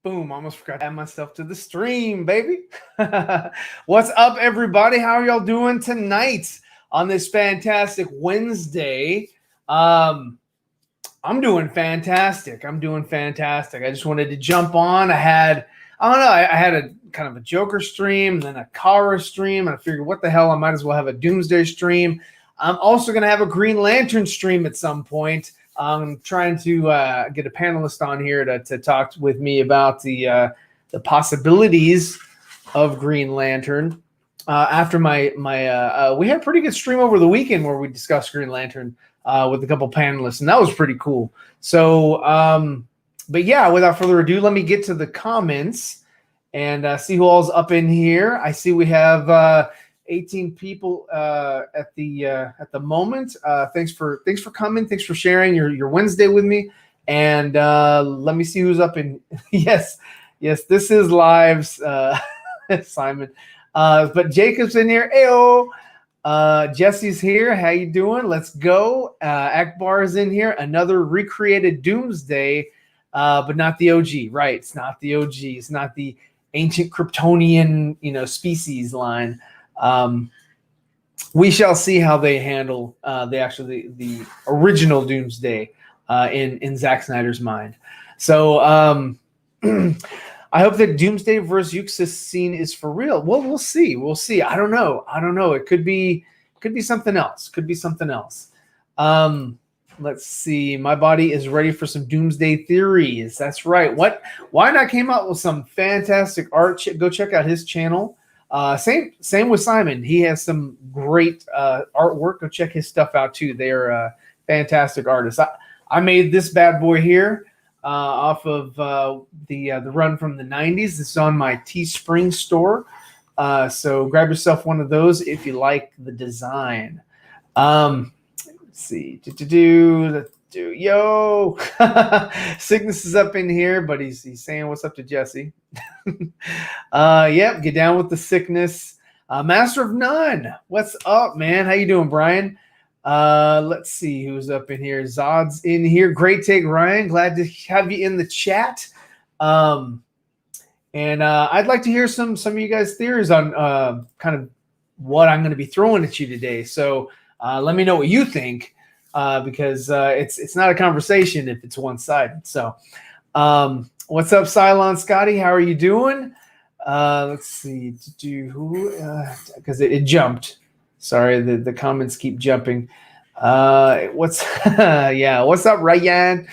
Boom, almost forgot to add myself to the stream, baby. What's up, everybody? How are y'all doing tonight on this fantastic Wednesday? I'm doing fantastic. I just wanted to jump on. I had a kind of a Joker stream, then a Kara stream, and I figured, what the hell, I might as well have a Doomsday stream. I'm also going to have a Green Lantern stream at some point. I'm trying to get a panelist on here to talk with me about the possibilities of Green Lantern. After we had a pretty good stream over the weekend where we discussed Green Lantern with a couple panelists, and that was pretty cool. So, but yeah, without further ado, let me get to the comments and see who all's up in here. I see we have 18 people at the moment. Thanks for coming. Thanks for sharing your Wednesday with me. And let me see who's up in. Yes, this is lives, Simon. But Jacob's in here. Ayo. Jesse's here. How you doing? Let's go. Akbar is in here. Another recreated Doomsday, but not the OG. Right? It's not the OG. It's not the ancient Kryptonian, species line. We shall see how they handle the original Doomsday in Zack Snyder's mind. So I hope that Doomsday versus Euxis scene is for real. Well, we'll see. I don't know. It could be something else. Let's see. My body is ready for some Doomsday theories. That's right. Why not came out with some fantastic art? Go check out his channel. Same with Simon. He has some great artwork. Go check his stuff out too. They're fantastic artists. I made this bad boy here off of the run from the 90s. This is on my Teespring store. So grab yourself one of those if you like the design. Let's see. Yo, Cygnus is up in here, but he's saying what's up to Jesse. Yep, get down with the sickness. Master of None, what's up, man? How you doing, Brian? Let's see who's up in here. Zod's in here. Great take, Ryan. Glad to have you in the chat. And I'd like to hear some of you guys' theories on kind of what I'm going to be throwing at you today. So let me know what you think. Because it's not a conversation if it's one-sided. So what's up, Cylon Scotty? How are you doing? Let's see. Because it jumped. Sorry, the comments keep jumping. What's up, Ryan?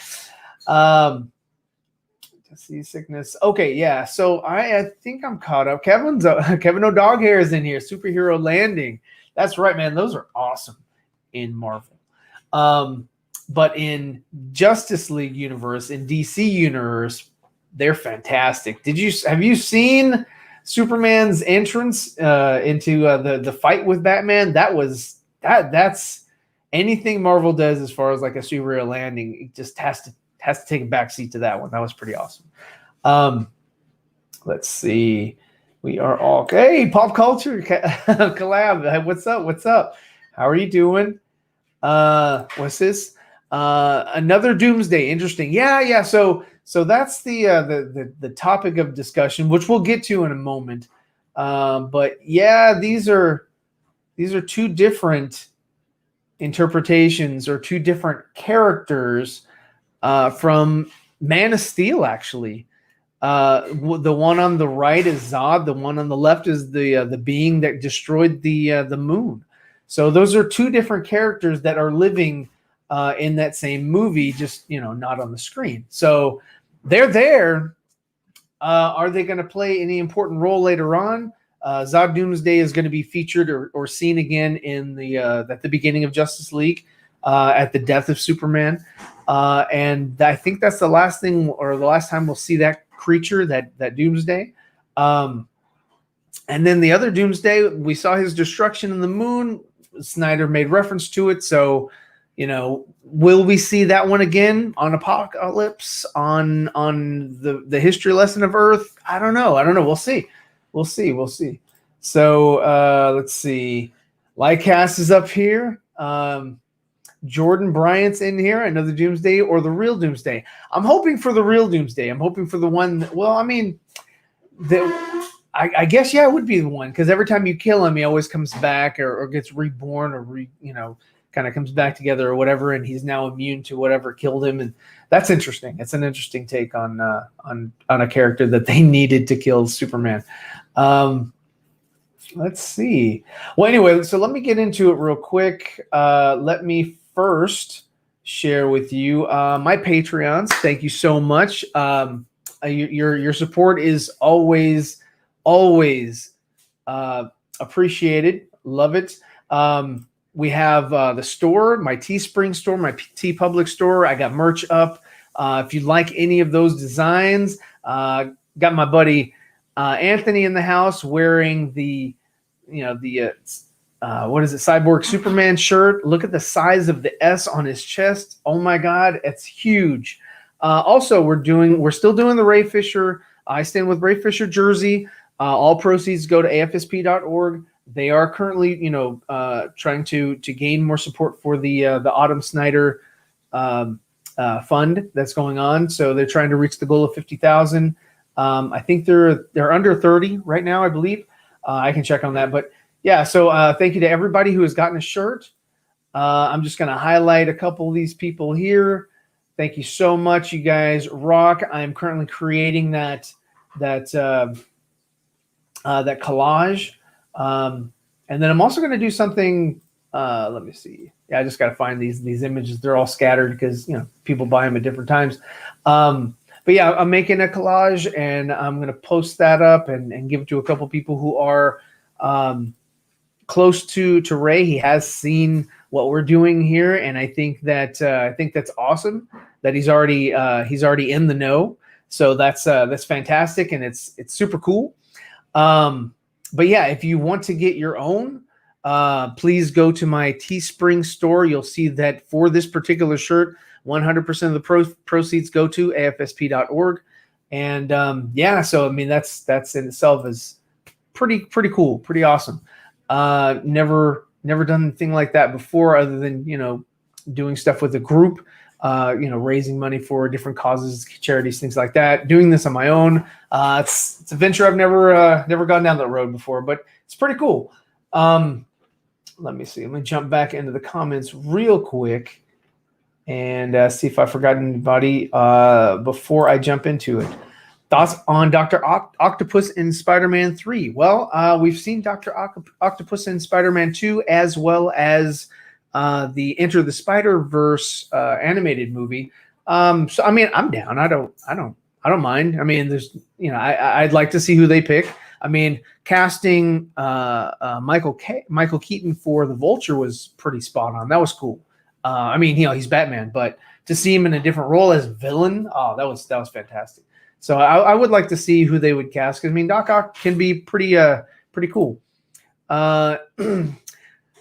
See sickness. Okay, yeah. So I think I'm caught up. Kevin O'Doghair is in here. Superhero Landing. That's right, man. Those are awesome in Marvel. But in Justice League universe, in DC universe, they're fantastic. Have you seen Superman's entrance into the fight with Batman? That's anything Marvel does as far as like a superhero landing. It just has to take a backseat to that one. That was pretty awesome. Let's see. We are all hey, pop culture collab. What's up? How are you doing? What's this? Another Doomsday. Interesting. Yeah. So that's the topic of discussion, which we'll get to in a moment. But yeah, these are two different interpretations or two different characters from Man of Steel, actually. The one on the right is Zod. The one on the left is the being that destroyed the moon. So those are two different characters that are living in that same movie, just not on the screen. So they're there. Are they going to play any important role later on? Zod Doomsday is going to be featured or seen again in at the beginning of Justice League at the death of Superman, and I think that's the last thing or the last time we'll see that creature, that Doomsday. And then the other Doomsday, we saw his destruction in the moon. Snyder made reference to it. So, will we see that one again on Apocalypse, on the history lesson of Earth? I don't know. We'll see. So let's see. Lycast is up here. Jordan Bryant's in here, another Doomsday, or the real Doomsday. I'm hoping for the real Doomsday. I'm hoping for the one that, well, I mean, I guess, yeah, it would be the one, because every time you kill him, he always comes back or gets reborn or, kind of comes back together or whatever, and he's now immune to whatever killed him. And that's interesting. It's an interesting take on a character that they needed to kill Superman. Let's see. Well, anyway, so let me get into it real quick. Let me first share with you my Patreons. Thank you so much. Your support is always appreciated. Love it. We have the store, my Teespring store, my TeePublic store. I got merch up. If you'd like any of those designs, got my buddy Anthony in the house wearing the what is it, Cyborg Superman shirt. Look at the size of the S on his chest. Oh my God, it's huge. Also, we're still doing the Ray Fisher I Stand With Ray Fisher jersey. All proceeds go to afsp.org. They are currently, trying to gain more support for the Autumn Snyder fund that's going on. So they're trying to reach the goal of 50,000. I think they're under 30 right now, I believe. I can check on that, but yeah. So thank you to everybody who has gotten a shirt. I'm just going to highlight a couple of these people here. Thank you so much, you guys rock. I'm currently creating that collage. And then I'm also going to do something. Let me see. Yeah, I just got to find these images. They're all scattered because people buy them at different times. But yeah, I'm making a collage and I'm going to post that up and give it to a couple people who are close to Ray. He has seen what we're doing here, and I think that's awesome that he's already in the know. So that's fantastic, and it's super cool. But yeah, if you want to get your own, please go to my Teespring store. You'll see that for this particular shirt, 100% of the proceeds go to afsp.org. And yeah, so I mean that's in itself is pretty cool, pretty awesome. Never done anything like that before, other than doing stuff with a group, raising money for different causes, charities, things like that. Doing this on my own, it's a venture I've never gone down that road before, but it's pretty cool. Let me see. Let me jump back into the comments real quick and see if I forgot anybody before I jump into it. Thoughts on Dr. Octopus in Spider-Man 3? Well, we've seen Dr. Octopus in Spider-Man 2, as well as the Enter the Spider-Verse animated movie. So I mean, I'm down. I don't mind. I mean, there's I'd like to see who they pick. I mean, casting Michael Keaton for the Vulture was pretty spot on. That was cool. I mean, he's Batman, but to see him in a different role as villain, that was fantastic. So I would like to see who they would cast, because I mean, Doc Ock can be pretty cool. Pleasure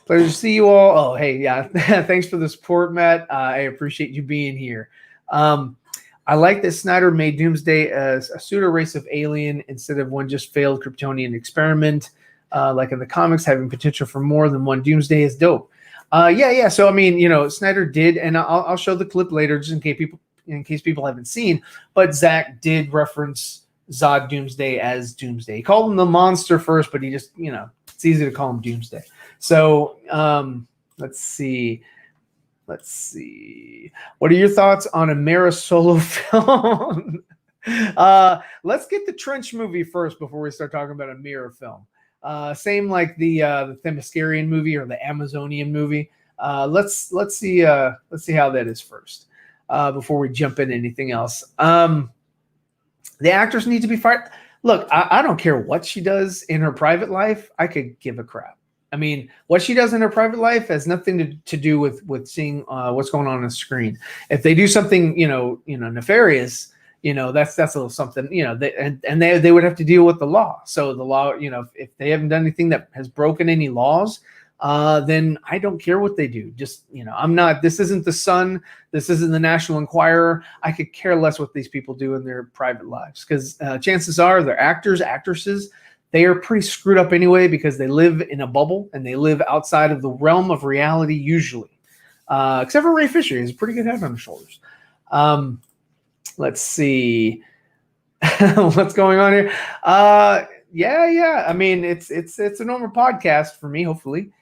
to see you all. Oh, hey, yeah, thanks for the support, Matt. I appreciate you being here. I like that Snyder made Doomsday as a pseudo race of alien instead of one just failed Kryptonian experiment. Like in the comics, having potential for more than one Doomsday is dope. Yeah. So I mean, Snyder did, and I'll show the clip later just in case people haven't seen. But Zack did reference Zod Doomsday as Doomsday. He called him the monster first, but he just it's easy to call him Doomsday. So let's see. What are your thoughts on a Mera solo film? Let's get the Trench movie first before we start talking about a Mera film. Same like the Themyscirian movie or the Amazonian movie. Let's see how that is first before we jump into anything else. The actors need to be fired. Look, I don't care what she does in her private life. I could give a crap. I mean, what she does in her private life has nothing to do with seeing what's going on the screen. If they do something, nefarious, that's a little something, they would have to deal with the law. So the law, if they haven't done anything that has broken any laws, then I don't care what they do. Just, this isn't the Sun. This isn't the National Enquirer. I could care less what these people do in their private lives, because chances are they're actors, actresses. They are pretty screwed up anyway, because they live in a bubble and they live outside of the realm of reality usually. except for Ray Fisher. He has a pretty good head on his shoulders. Let's see what's going on here. Yeah. I mean, it's a normal podcast for me, hopefully.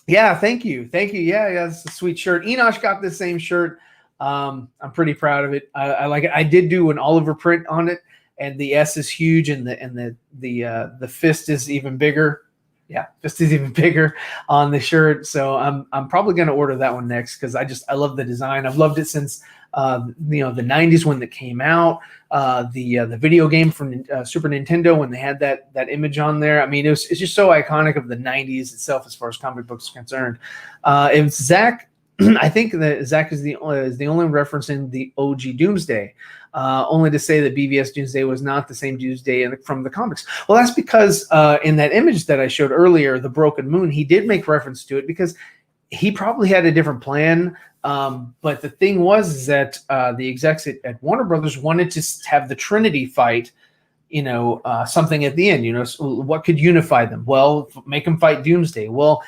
Yeah, thank you. Yeah, it's a sweet shirt. Enosh got the same shirt. I'm pretty proud of it. I like it. I did do an Oliver print on it, and the S is huge, and the fist is even bigger. Yeah, fist is even bigger on the shirt. So I'm probably going to order that one next because I love the design. I've loved it since the 90s when it came out. The video game from Super Nintendo when they had that image on there. I mean, it's just so iconic of the 90s itself as far as comic books are concerned. It's Zack. I think that Zack is the only reference in the OG Doomsday. Only to say that BVS Doomsday was not the same Doomsday from the comics. Well, that's because in that image that I showed earlier, the Broken Moon, he did make reference to it because he probably had a different plan. But the thing was that the execs at Warner Brothers wanted to have the Trinity fight, something at the end. So what could unify them? Well, make them fight Doomsday. Well,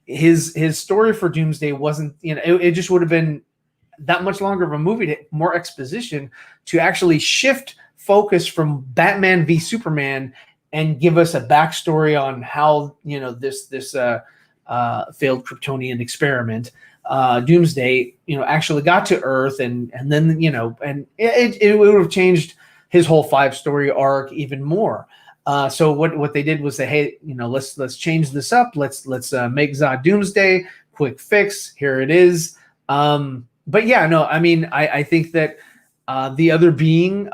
his story for Doomsday wasn't, it just would have been that much longer of a movie, more exposition to actually shift focus from Batman v Superman and give us a backstory on how this failed Kryptonian experiment, Doomsday, actually got to Earth, and then and it would have changed his whole 5-story arc even more. So what they did was say, hey, let's change this up. Let's make Zod Doomsday. Quick fix. Here it is. But yeah, no, I mean, I think that the other being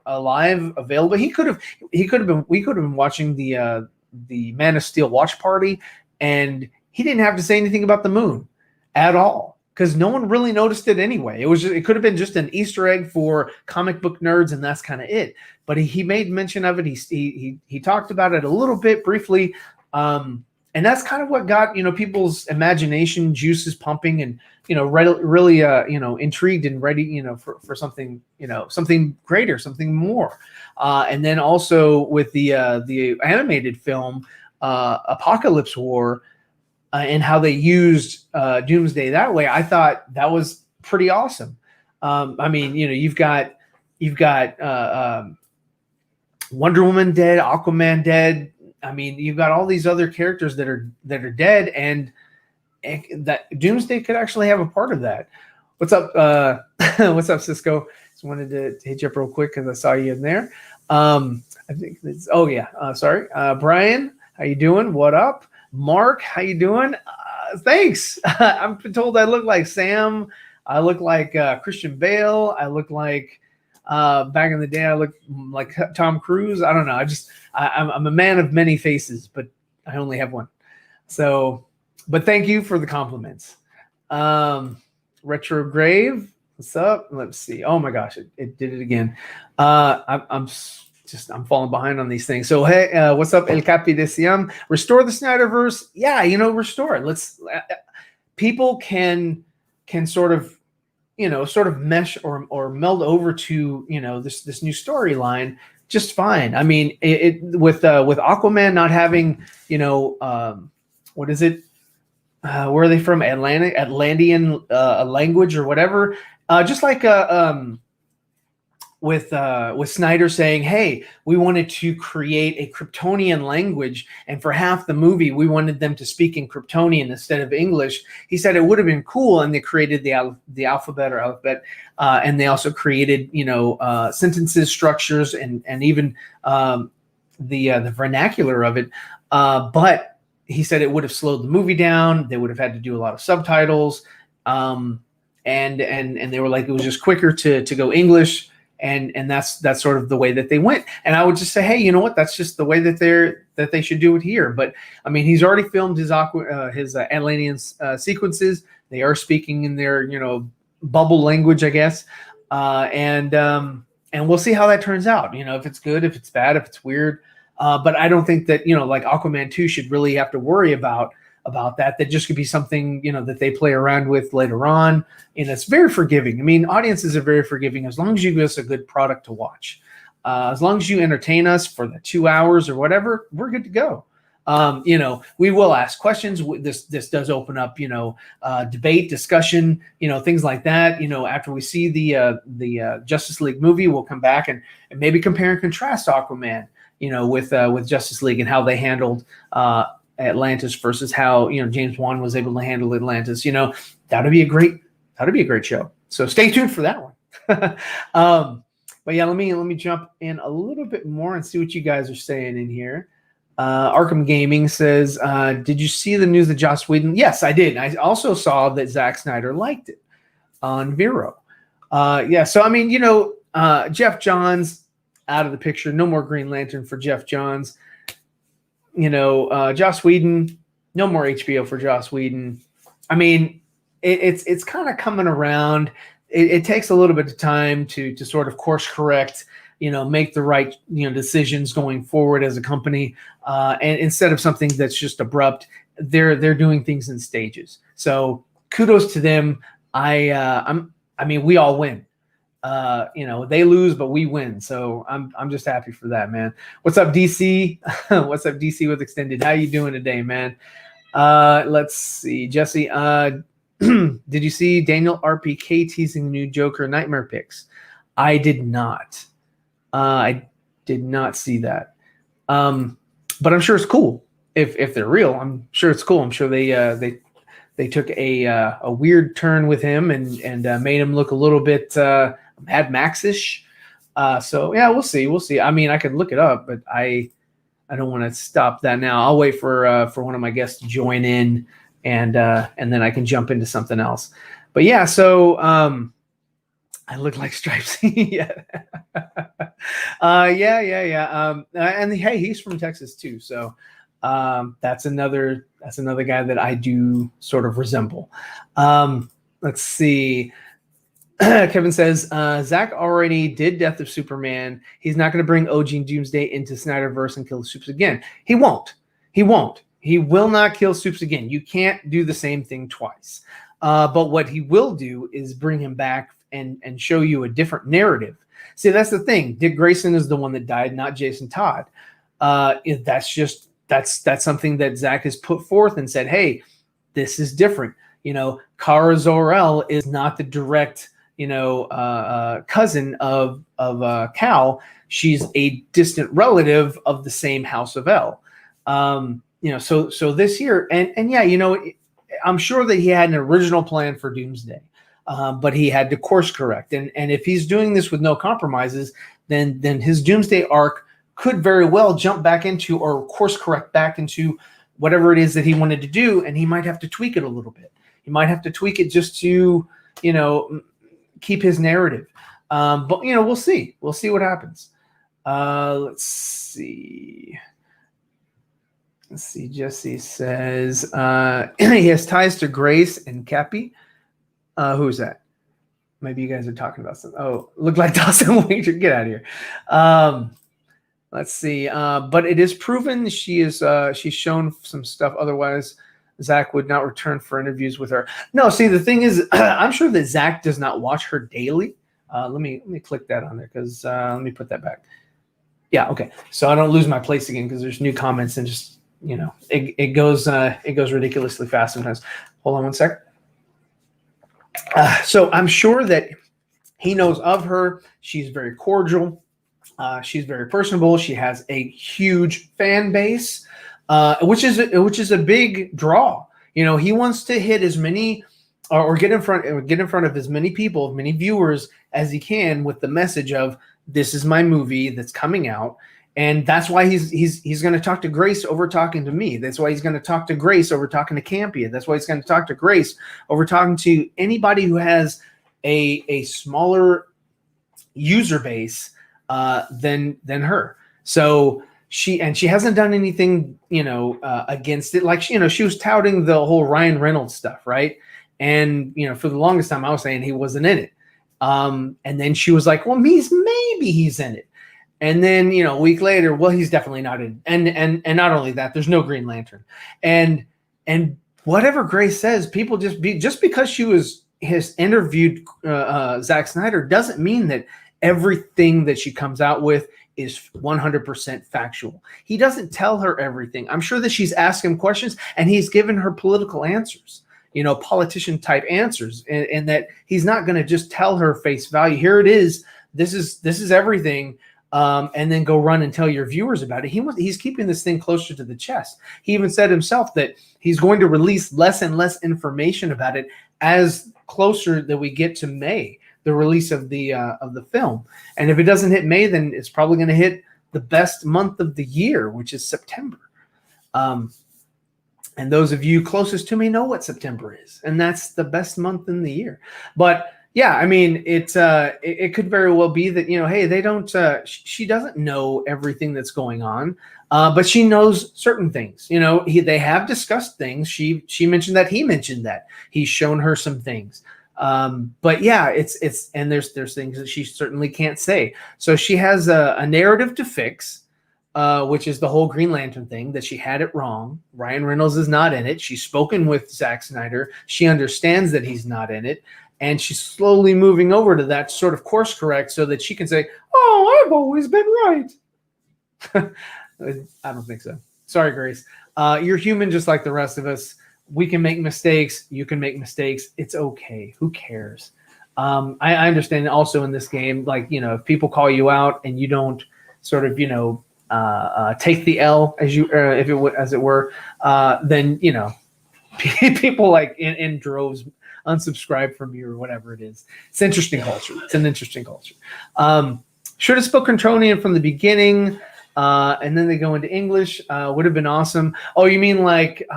alive, available, we could have been watching the Man of Steel watch party, and he didn't have to say anything about the moon at all because no one really noticed it anyway. It could have been just an Easter egg for comic book nerds, and that's kind of it. But he made mention of it. He talked about it a little bit briefly, and that's kind of what got people's imagination juices pumping, and really intrigued and ready for something something greater, something more. And then also with the animated film Apocalypse War. And how they used Doomsday that way, I thought that was pretty awesome. I mean, you've got Wonder Woman dead, Aquaman dead. I mean, you've got all these other characters that are dead, and that Doomsday could actually have a part of that. What's up? What's up, Cisco? Just wanted to hit you up real quick because I saw you in there. I think it's, sorry, Brian, how you doing? What up? Mark, how you doing? Thanks. I'm told I look like Sam. I look like Christian Bale. I look like back in the day. I look like Tom Cruise. I don't know. I'm a man of many faces, but I only have one. So, but thank you for the compliments. Retro Grave, what's up? Let's see. Oh my gosh, it did it again. I'm falling behind on these things. So, hey, what's up, El Capi de Siam? Restore the Snyderverse. Yeah, restore it. Let's. People can sort of mesh or meld over to this new storyline just fine. I mean, with Aquaman not having what is it? Where are they from? Atlantean language or whatever. Just like with Snyder saying, hey, we wanted to create a Kryptonian language, and for half the movie we wanted them to speak in Kryptonian instead of English. He said it would have been cool, and they created the alphabet, and they also created sentences, structures, and even the vernacular of it. But he said it would have slowed the movie down. They would have had to do a lot of subtitles, and they were like, it was just quicker to go English. And that's sort of the way that they went. And I would just say, hey, you know what? That's just the way that they should do it here. But I mean, he's already filmed his Atlantean sequences. They are speaking in their bubble language, I guess. And we'll see how that turns out. If it's good, if it's bad, if it's weird. But I don't think that like Aquaman 2 should really have to worry about that. That just could be something that they play around with later on, and it's very forgiving. I mean, audiences are very forgiving as long as you give us a good product to watch. As long as you entertain us for the 2 hours or whatever, we're good to go. We will ask questions. This does open up, debate, discussion, things like that. After we see the Justice League movie, we'll come back and maybe compare and contrast Aquaman, with Justice League and how they handled Atlantis versus how James Wan was able to handle Atlantis. That'd be a great show. So stay tuned for that one. But yeah, let me jump in a little bit more and see what you guys are saying in here. Arkham Gaming says, did you see the news that Joss Whedon? Yes, I did. I also saw that Zack Snyder liked it on Vero. So I mean, Jeff Johns out of the picture. No more Green Lantern for Jeff Johns. Joss Whedon, no more HBO for Joss Whedon. I mean, it's kind of coming around. It takes a little bit of time to sort of course correct, make the right, decisions going forward as a company. And instead of something that's just abrupt, they're doing things in stages. So kudos to them. I mean, we all win. They lose, but we win. So I'm just happy for that, man. What's up, DC? What's up, DC with Extended? How you doing today, man? Let's see, Jesse. Did you see Daniel RPK teasing the new Joker Nightmare picks? I did not. I did not see that. But I'm sure it's cool. If they're real, I'm sure it's cool. I'm sure they took a weird turn with him and made him look a little bit Mad Max-ish. So yeah, we'll see. We'll see. I mean, I could look it up, but I don't want to stop that now. I'll wait for one of my guests to join in, and then I can jump into something else. But yeah, so I look like Stripes. Yeah. Yeah. And hey, he's from Texas too. So that's another guy that I do sort of resemble. Let's see. Kevin says, Zach already did Death of Superman. He's not going to bring OG and Doomsday into Snyderverse and kill the Supes again. He won't. He will not kill Supes again. You can't do the same thing twice. But what he will do is bring him back and show you a different narrative. See, that's the thing. Dick Grayson is the one that died, not Jason Todd. That's something that Zach has put forth and said, hey, this is different. Kara Zor-El is not the direct, cousin of Cal. She's a distant relative of the same House of El. So this year, and yeah, I'm sure that he had an original plan for Doomsday, but he had to course correct. And if he's doing this with no compromises, then his Doomsday arc could very well jump back into or course correct back into whatever it is that he wanted to do, and he might have to tweak it a little bit. He might have to tweak it just to, keep his narrative. But we'll see. We'll see what happens. Let's see. Jesse says he has ties to Grace and Cappy. Who's that? Maybe you guys are talking about something. Oh, look like Dawson Wager. Get out of here. Let's see. But it is proven she's shown some stuff. Otherwise, Zach would not return for interviews with her. No, see, the thing is, I'm sure that Zach does not watch her daily. Let me click that on there because let me put that back. Yeah, okay. So I don't lose my place again because there's new comments and just it goes ridiculously fast sometimes. Hold on one sec. So I'm sure that he knows of her. She's very cordial. She's very personable. She has a huge fan base, which is a big draw. He wants to hit as many or get in front of as many people, as many viewers as he can with the message of this is my movie that's coming out. And that's why he's going to talk to Grace over talking to me. That's why he's going to talk to Grace over talking to Campia. That's why he's going to talk to Grace over talking to anybody who has a smaller user base than her. So she hasn't done anything, against it. Like, she was touting the whole Ryan Reynolds stuff, right? And, for the longest time I was saying he wasn't in it. And then she was like, well, maybe he's in it. And then, a week later, well, he's definitely not in. And not only that, there's no Green Lantern. And whatever Grace says, people just because she has interviewed Zack Snyder doesn't mean that everything that she comes out with is 100% factual. He doesn't tell her everything. I'm sure that she's asked him questions and he's given her political answers, politician type answers, and that he's not going to just tell her face value. Here it is. This is everything. And then go run and tell your viewers about it. He's keeping this thing closer to the chest. He even said himself that he's going to release less and less information about it as closer that we get to May, the release of the film. And if it doesn't hit May, then it's probably going to hit the best month of the year, which is September. And those of you closest to me know what September is, and that's the best month in the year. But yeah, I mean, it could very well be that, hey, they don't. She doesn't know everything that's going on, but she knows certain things. They have discussed things. She mentioned that, he mentioned that, he's shown her some things. But yeah, it's and there's things that she certainly can't say. So she has a narrative to fix, which is the whole Green Lantern thing, that she had it wrong. Ryan Reynolds is not in it. She's spoken with Zack Snyder. She understands that he's not in it. And she's slowly moving over to that sort of course correct so that she can say, oh, I've always been right. I don't think so. Sorry, Grace. You're human just like the rest of us. We can make mistakes. You can make mistakes. It's okay. Who cares? I understand also in this game, like, if people call you out and you don't sort of, take the L as it were, then, people like in droves unsubscribe from you or whatever it is. It's interesting culture. It's an interesting culture. Should have spoken Kryptonian from the beginning, and then they go into English. Would have been awesome. Oh, you mean like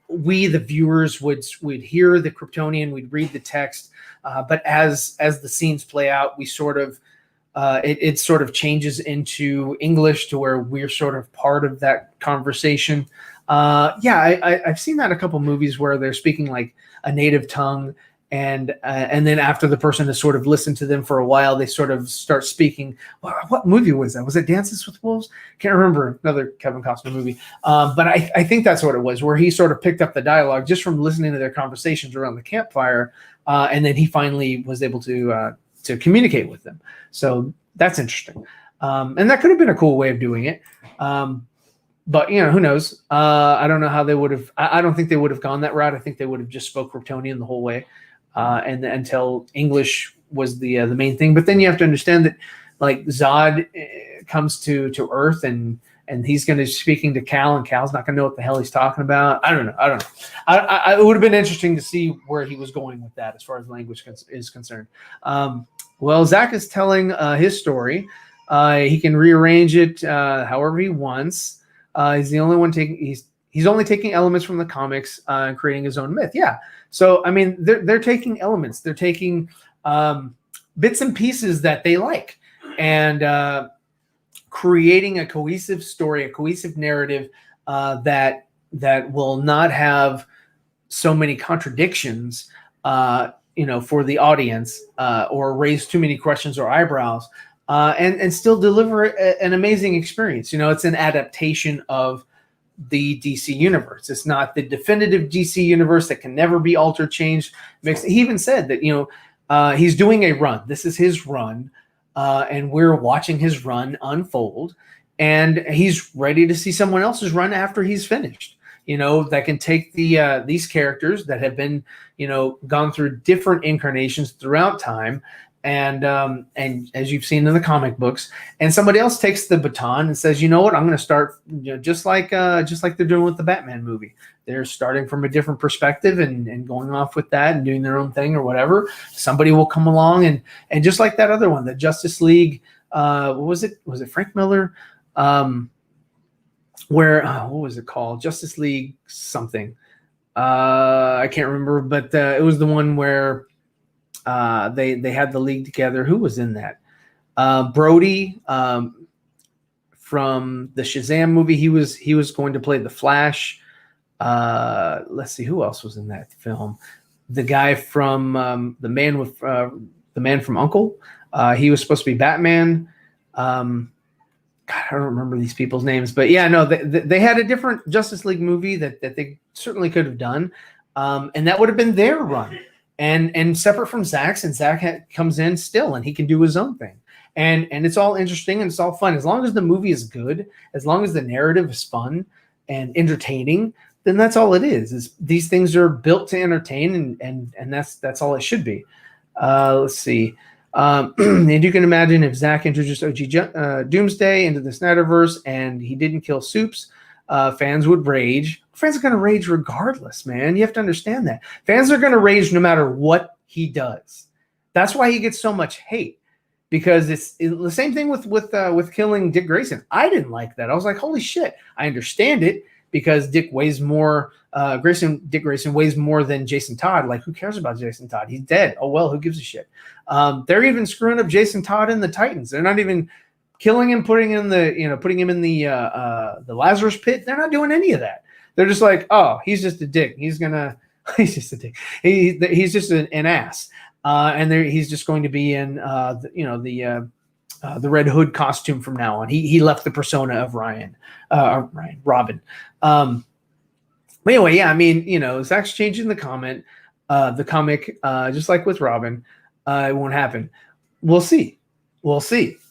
we, the viewers, would hear the Kryptonian, we'd read the text, but as the scenes play out, we sort of it sort of changes into English to where we're sort of part of that conversation. I've seen that in a couple movies where they're speaking like a native tongue, and then after the person has sort of listened to them for a while, they sort of start speaking. What movie was that? Was it Dances with Wolves? Can't remember. Another Kevin Costner movie. But I think that's what it was, where he sort of picked up the dialogue just from listening to their conversations around the campfire, and then he finally was able to communicate with them. So that's interesting, and that could have been a cool way of doing it. But who knows? I don't know how they would have. I don't think they would have gone that route. I think they would have just spoke Kryptonian the whole way, and until English was the main thing. But then you have to understand that, like, Zod comes to Earth, and he's going to be speaking to Cal, and Cal's not going to know what the hell he's talking about. I don't know. It would have been interesting to see where he was going with that as far as language is concerned. Well, Zack is telling his story. He can rearrange it however he wants. He's the only one he's only taking elements from the comics and creating his own myth. Yeah. So, I mean, they're taking elements. They're taking bits and pieces that they like, and creating a cohesive story, a cohesive narrative that will not have so many contradictions, for the audience, or raise too many questions or eyebrows. And still deliver an amazing experience. It's an adaptation of the DC universe. It's not the definitive DC universe that can never be altered, changed, mixed. He even said that, he's doing a run. This is his run, and we're watching his run unfold. And he's ready to see someone else's run after he's finished. That can take these characters that have been, gone through different incarnations throughout time, and as you've seen in the comic books, and somebody else takes the baton and says, you know what, I'm going to start, just like they're doing with the Batman movie. They're starting from a different perspective and going off with that and doing their own thing or whatever. Somebody will come along and just like that other one, the Justice League, what was it? Was it Frank Miller? What was it called? Justice League something. I can't remember, but it was the one where they had the league together. Who was in that? Brody from the Shazam movie. He was going to play the Flash. Let's see who else was in that film. The guy from the man from Uncle. He was supposed to be Batman. God, I don't remember these people's names, but yeah, no, they had a different Justice League movie that they certainly could have done, and that would have been their run. and separate from Zack's, and Zack comes in still, and he can do his own thing. And it's all interesting and it's all fun. As long as the movie is good, as long as the narrative is fun and entertaining, then that's all it is these things are built to entertain, and that's all it should be. Let's see. And you can imagine if Zack introduced OG Doomsday into the Snyderverse and he didn't kill Soups, fans would rage. Fans are going to rage regardless, man. You have to understand that. Fans are going to rage no matter what he does. That's why he gets so much hate, because it's the same thing with killing Dick Grayson. I didn't like that. I was like, holy shit. I understand it because Dick weighs more. Dick Grayson weighs more than Jason Todd. Like, who cares about Jason Todd? He's dead. Oh well, who gives a shit? They're even screwing up Jason Todd in the Titans. They're not even killing him, putting him in the Lazarus pit. They're not doing any of that. They're just like, oh, he's just a dick. He's just a dick. He's just an ass. And he's just going to be in the Red Hood costume from now on. He left the persona of Robin. But anyway, yeah, I mean, Zack's changing the comic, just like with Robin. It won't happen. We'll see.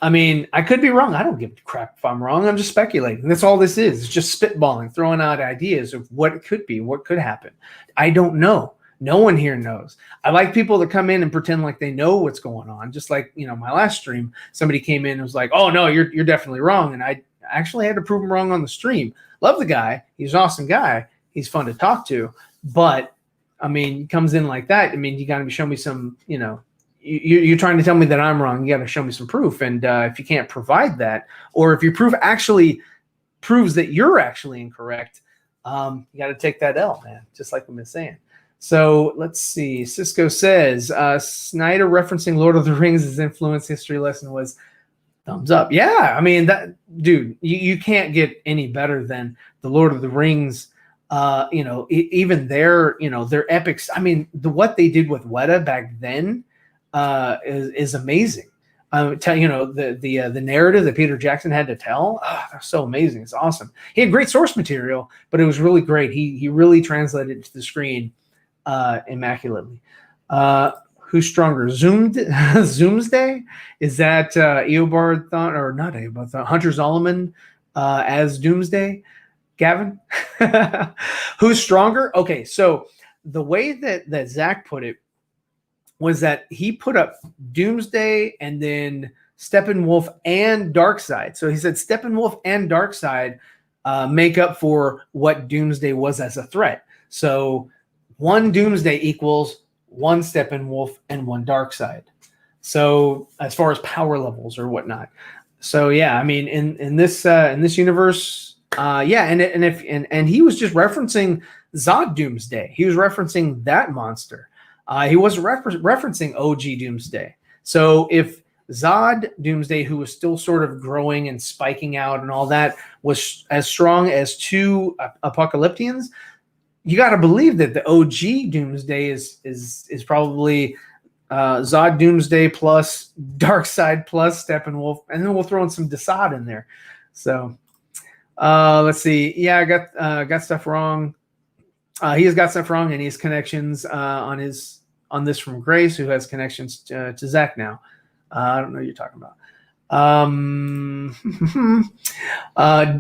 I mean, I could be wrong. I don't give a crap if I'm wrong. I'm just speculating. That's all this is. It's just spitballing, throwing out ideas of what it could be, what could happen. I don't know. No one here knows. I like people to come in and pretend like they know what's going on. Just like, my last stream, somebody came in and was like, oh, no, you're definitely wrong. And I actually had to prove him wrong on the stream. Love the guy. He's an awesome guy. He's fun to talk to. But, I mean, he comes in like that. I mean, you got to show me some, you're trying to tell me that I'm wrong. You got to show me some proof. And if you can't provide that, or if your proof actually proves that you're actually incorrect, you got to take that L, man, just like we've been saying. So let's see. Cisco says, Snyder referencing Lord of the Rings' influence history lesson was thumbs up. Yeah, I mean, that dude, you can't get any better than the Lord of the Rings. Even their epics. I mean, what they did with Weta back then is amazing. The narrative that Peter Jackson had to tell, that's so amazing. It's awesome. He had great source material, but it was really great. He really translated it to the screen immaculately. Who's stronger, Zoomsday? Is that Eobard Thawne, or not Eobard Thawne, Hunter Zolomon as Doomsday? Gavin? Who's stronger? Okay, so the way that Zack put it was that he put up Doomsday and then Steppenwolf and Darkseid. So he said Steppenwolf and Darkseid make up for what Doomsday was as a threat. So one Doomsday equals one Steppenwolf and one Darkseid. So as far as power levels or whatnot. So yeah, I mean, in this universe, and he was just referencing Zod Doomsday. He was referencing that monster. He wasn't referencing OG Doomsday. So if Zod Doomsday, who was still sort of growing and spiking out and all that, was as strong as two Apocalyptians, you got to believe that the OG Doomsday is probably Zod Doomsday plus Darkseid plus Steppenwolf, and then we'll throw in some Desaad in there. So let's see. Yeah, I got stuff wrong. He has got stuff wrong, and he has connections on this from Grace, who has connections to Zack now. I don't know what you're talking about.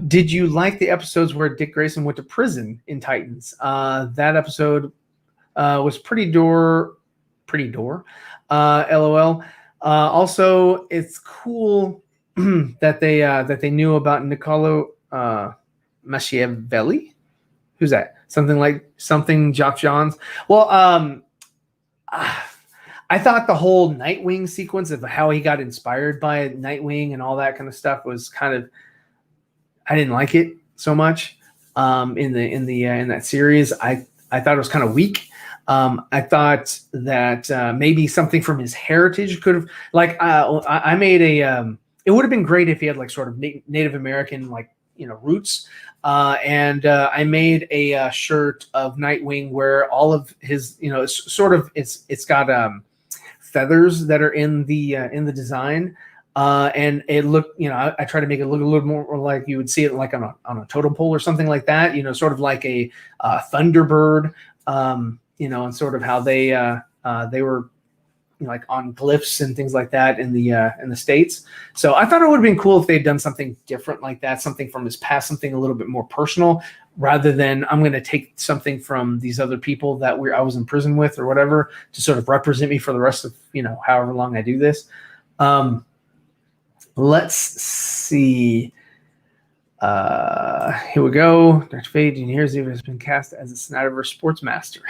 Did you like the episodes where Dick Grayson went to prison in Titans? That episode was pretty door. LOL. Also, it's cool that they knew about Niccolo Machiavelli. Who's that? Something Jock Johns. Well, I thought the whole Nightwing sequence of how he got inspired by Nightwing and all that kind of stuff was kind of, I didn't like it so much in that series. I thought it was kind of weak. I thought that maybe something from his heritage could have, like, I made it would have been great if he had like sort of Native American roots. And I made a shirt of Nightwing where all of his, it's got feathers that are in the design, and it looked, I try to make it look a little more like you would see it like on a totem pole or something like that, sort of like a Thunderbird, and sort of how they They were like on glyphs and things like that in the States. So I thought it would have been cool if they'd done something different like that, something from his past, something a little bit more personal, rather than I'm going to take something from these other people that I was in prison with or whatever to sort of represent me for the rest of, however long I do this. Let's see. Here we go. Dr. Fade, Zeeverfett has been cast as a Snyderverse sports master.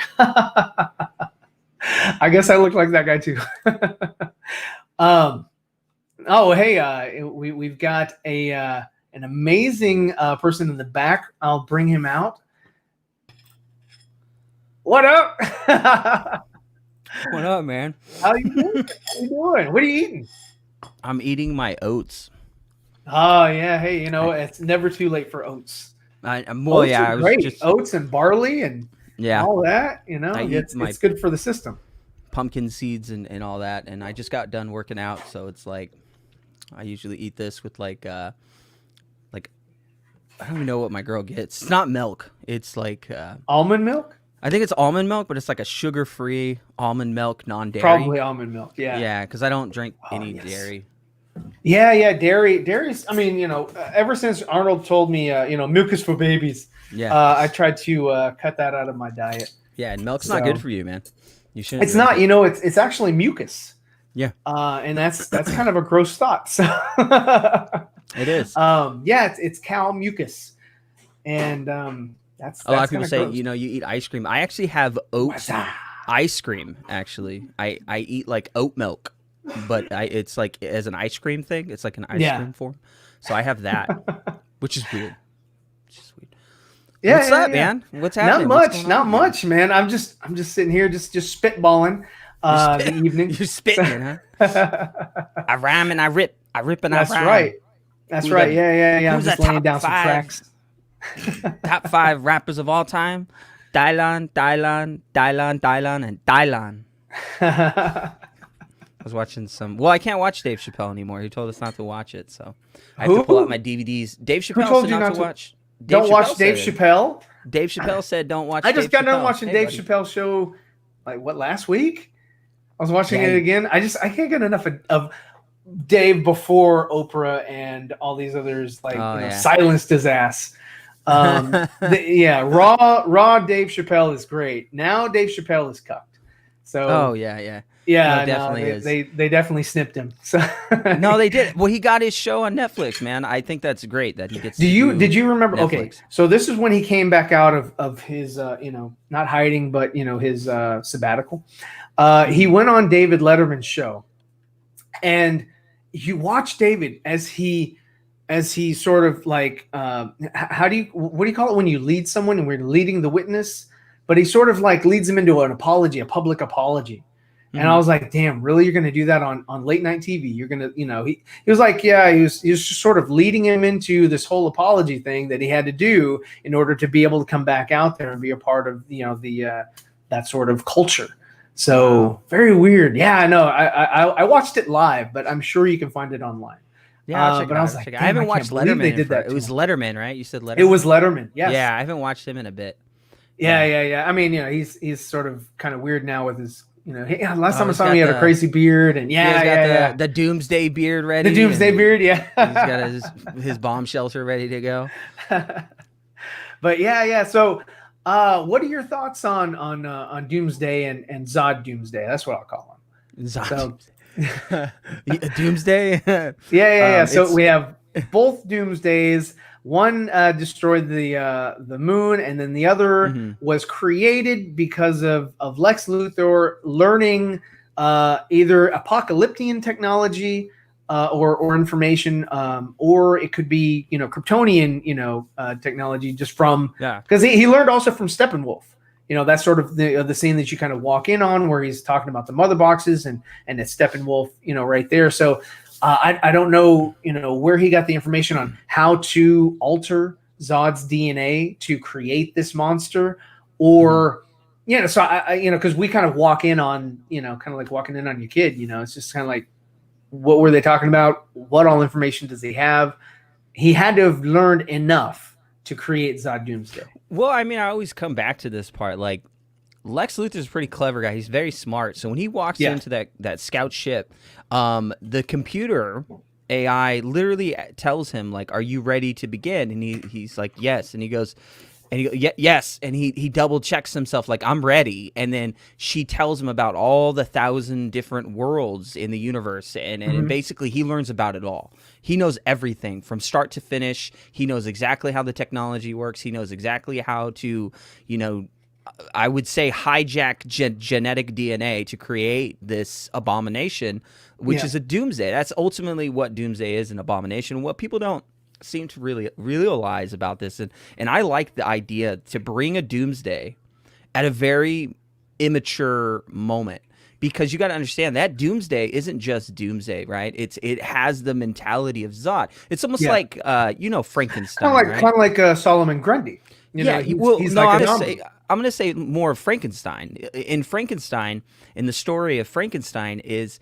I guess I look like that guy too. Oh, hey, we've got an amazing person in the back. I'll bring him out. What up? What up, man? How you doing? What are you eating? I'm eating my oats. Oh yeah, hey, it's never too late for oats. Oats are great. Oats and barley and all that. It's good for the system. Pumpkin seeds and all that, and I just got done working out, so it's like I usually eat this with like I don't even know what my girl gets. It's not milk. It's like almond milk. I think it's almond milk, but it's like a sugar-free almond milk, non-dairy. Probably almond milk. Yeah. Yeah, because I don't drink any dairy. Yeah, dairy's. I mean, ever since Arnold told me, milk is for babies. Yeah. I tried to cut that out of my diet. Yeah, and milk's not good for you, man. You shouldn't. It's not. It's actually mucus. Yeah. And that's kind of a gross thought. So it is. It's cow mucus, and that's a lot of people say gross. You eat ice cream. I actually have oats ice cream. Actually, I eat like oat milk. But it's like as an ice cream thing. It's like an ice cream form. So I have that, which is weird. Yeah, what's up, man? What's happening? Not much, man. I'm just sitting here, just spitballing. The evening. You're spitting, huh? I rhyme and I rip. I rip and I rhyme. That's right. Yeah. I'm just laying down some tracks. Top 5 rappers of all time: Dylan, and Dylan. I was watching some. Well, I can't watch Dave Chappelle anymore. He told us not to watch it, so I have to pull out my DVDs. Dave Chappelle said not to watch. Don't watch Dave Chappelle. Dave Chappelle said don't watch. I just got done watching Dave Chappelle's show, like last week. I was watching it again. I can't get enough of Dave before Oprah and all these others. Silenced his ass. Raw Dave Chappelle is great. Now Dave Chappelle is cucked. So yeah, no, definitely is. They definitely snipped him. So no, they did. Well, he got his show on Netflix, man. I think that's great that he gets. Did you remember? Netflix. Okay, so this is when he came back out of his not hiding, but his sabbatical. He went on David Letterman's show, and you watch David as he sort of like what do you call it when you lead someone and we're leading the witness, but he sort of like leads them into an apology, a public apology. And I was like, damn, really? You're going to do that on late night TV? You're going to, he was like, yeah, he was just sort of leading him into this whole apology thing that he had to do in order to be able to come back out there and be a part of, that sort of culture. So very weird. Yeah, I know. I watched it live, but I'm sure you can find it online. Yeah, but I was like, I haven't watched Letterman. They did that. It was Letterman, right? You said Letterman. It was Letterman. Yes. Yeah, I haven't watched him in a bit. Yeah. I mean, he's sort of kind of weird now with his. Last time I saw him, he had a crazy beard, and the Doomsday beard ready. The Doomsday beard, yeah. He's got his bomb shelter ready to go. But yeah. So, what are your thoughts on Doomsday and Zod Doomsday? That's what I'll call him. Doomsday. Yeah. So we have both Doomsdays. One destroyed the moon, and then the other was created because of Lex Luthor learning either apocalyptic technology or information, or it could be Kryptonian technology just from because he learned also from Steppenwolf. That's sort of the scene that you kind of walk in on where he's talking about the mother boxes and it's Steppenwolf right there. So. I don't know, where he got the information on how to alter Zod's DNA to create this monster, or So I because we kind of walk in on, kind of like walking in on your kid. It's just kind of like, what were they talking about? What all information does he have? He had to have learned enough to create Zod Doomsday. Well, I mean, I always come back to this part, like Lex Luthor's a pretty clever guy. He's very smart. So when he walks Yeah. into that scout ship, the computer AI literally tells him like, "Are you ready to begin?" And he's like, "Yes." And he goes, yes, and he double checks himself like, "I'm ready." And then she tells him about all the 1,000 different worlds in the universe, and basically he learns about it all. He knows everything from start to finish. He knows exactly how the technology works. He knows exactly how to, I would say, hijack genetic DNA to create this abomination, which is a doomsday. That's ultimately what doomsday is, an abomination. What people don't seem to really realize about this, and I like the idea to bring a doomsday at a very immature moment, because you got to understand that doomsday isn't just doomsday, right? It has the mentality of Zod. It's almost like Frankenstein, right? Kind of like Solomon Grundy. He's no, like I'm gonna say more of Frankenstein. In Frankenstein, in the story of Frankenstein, is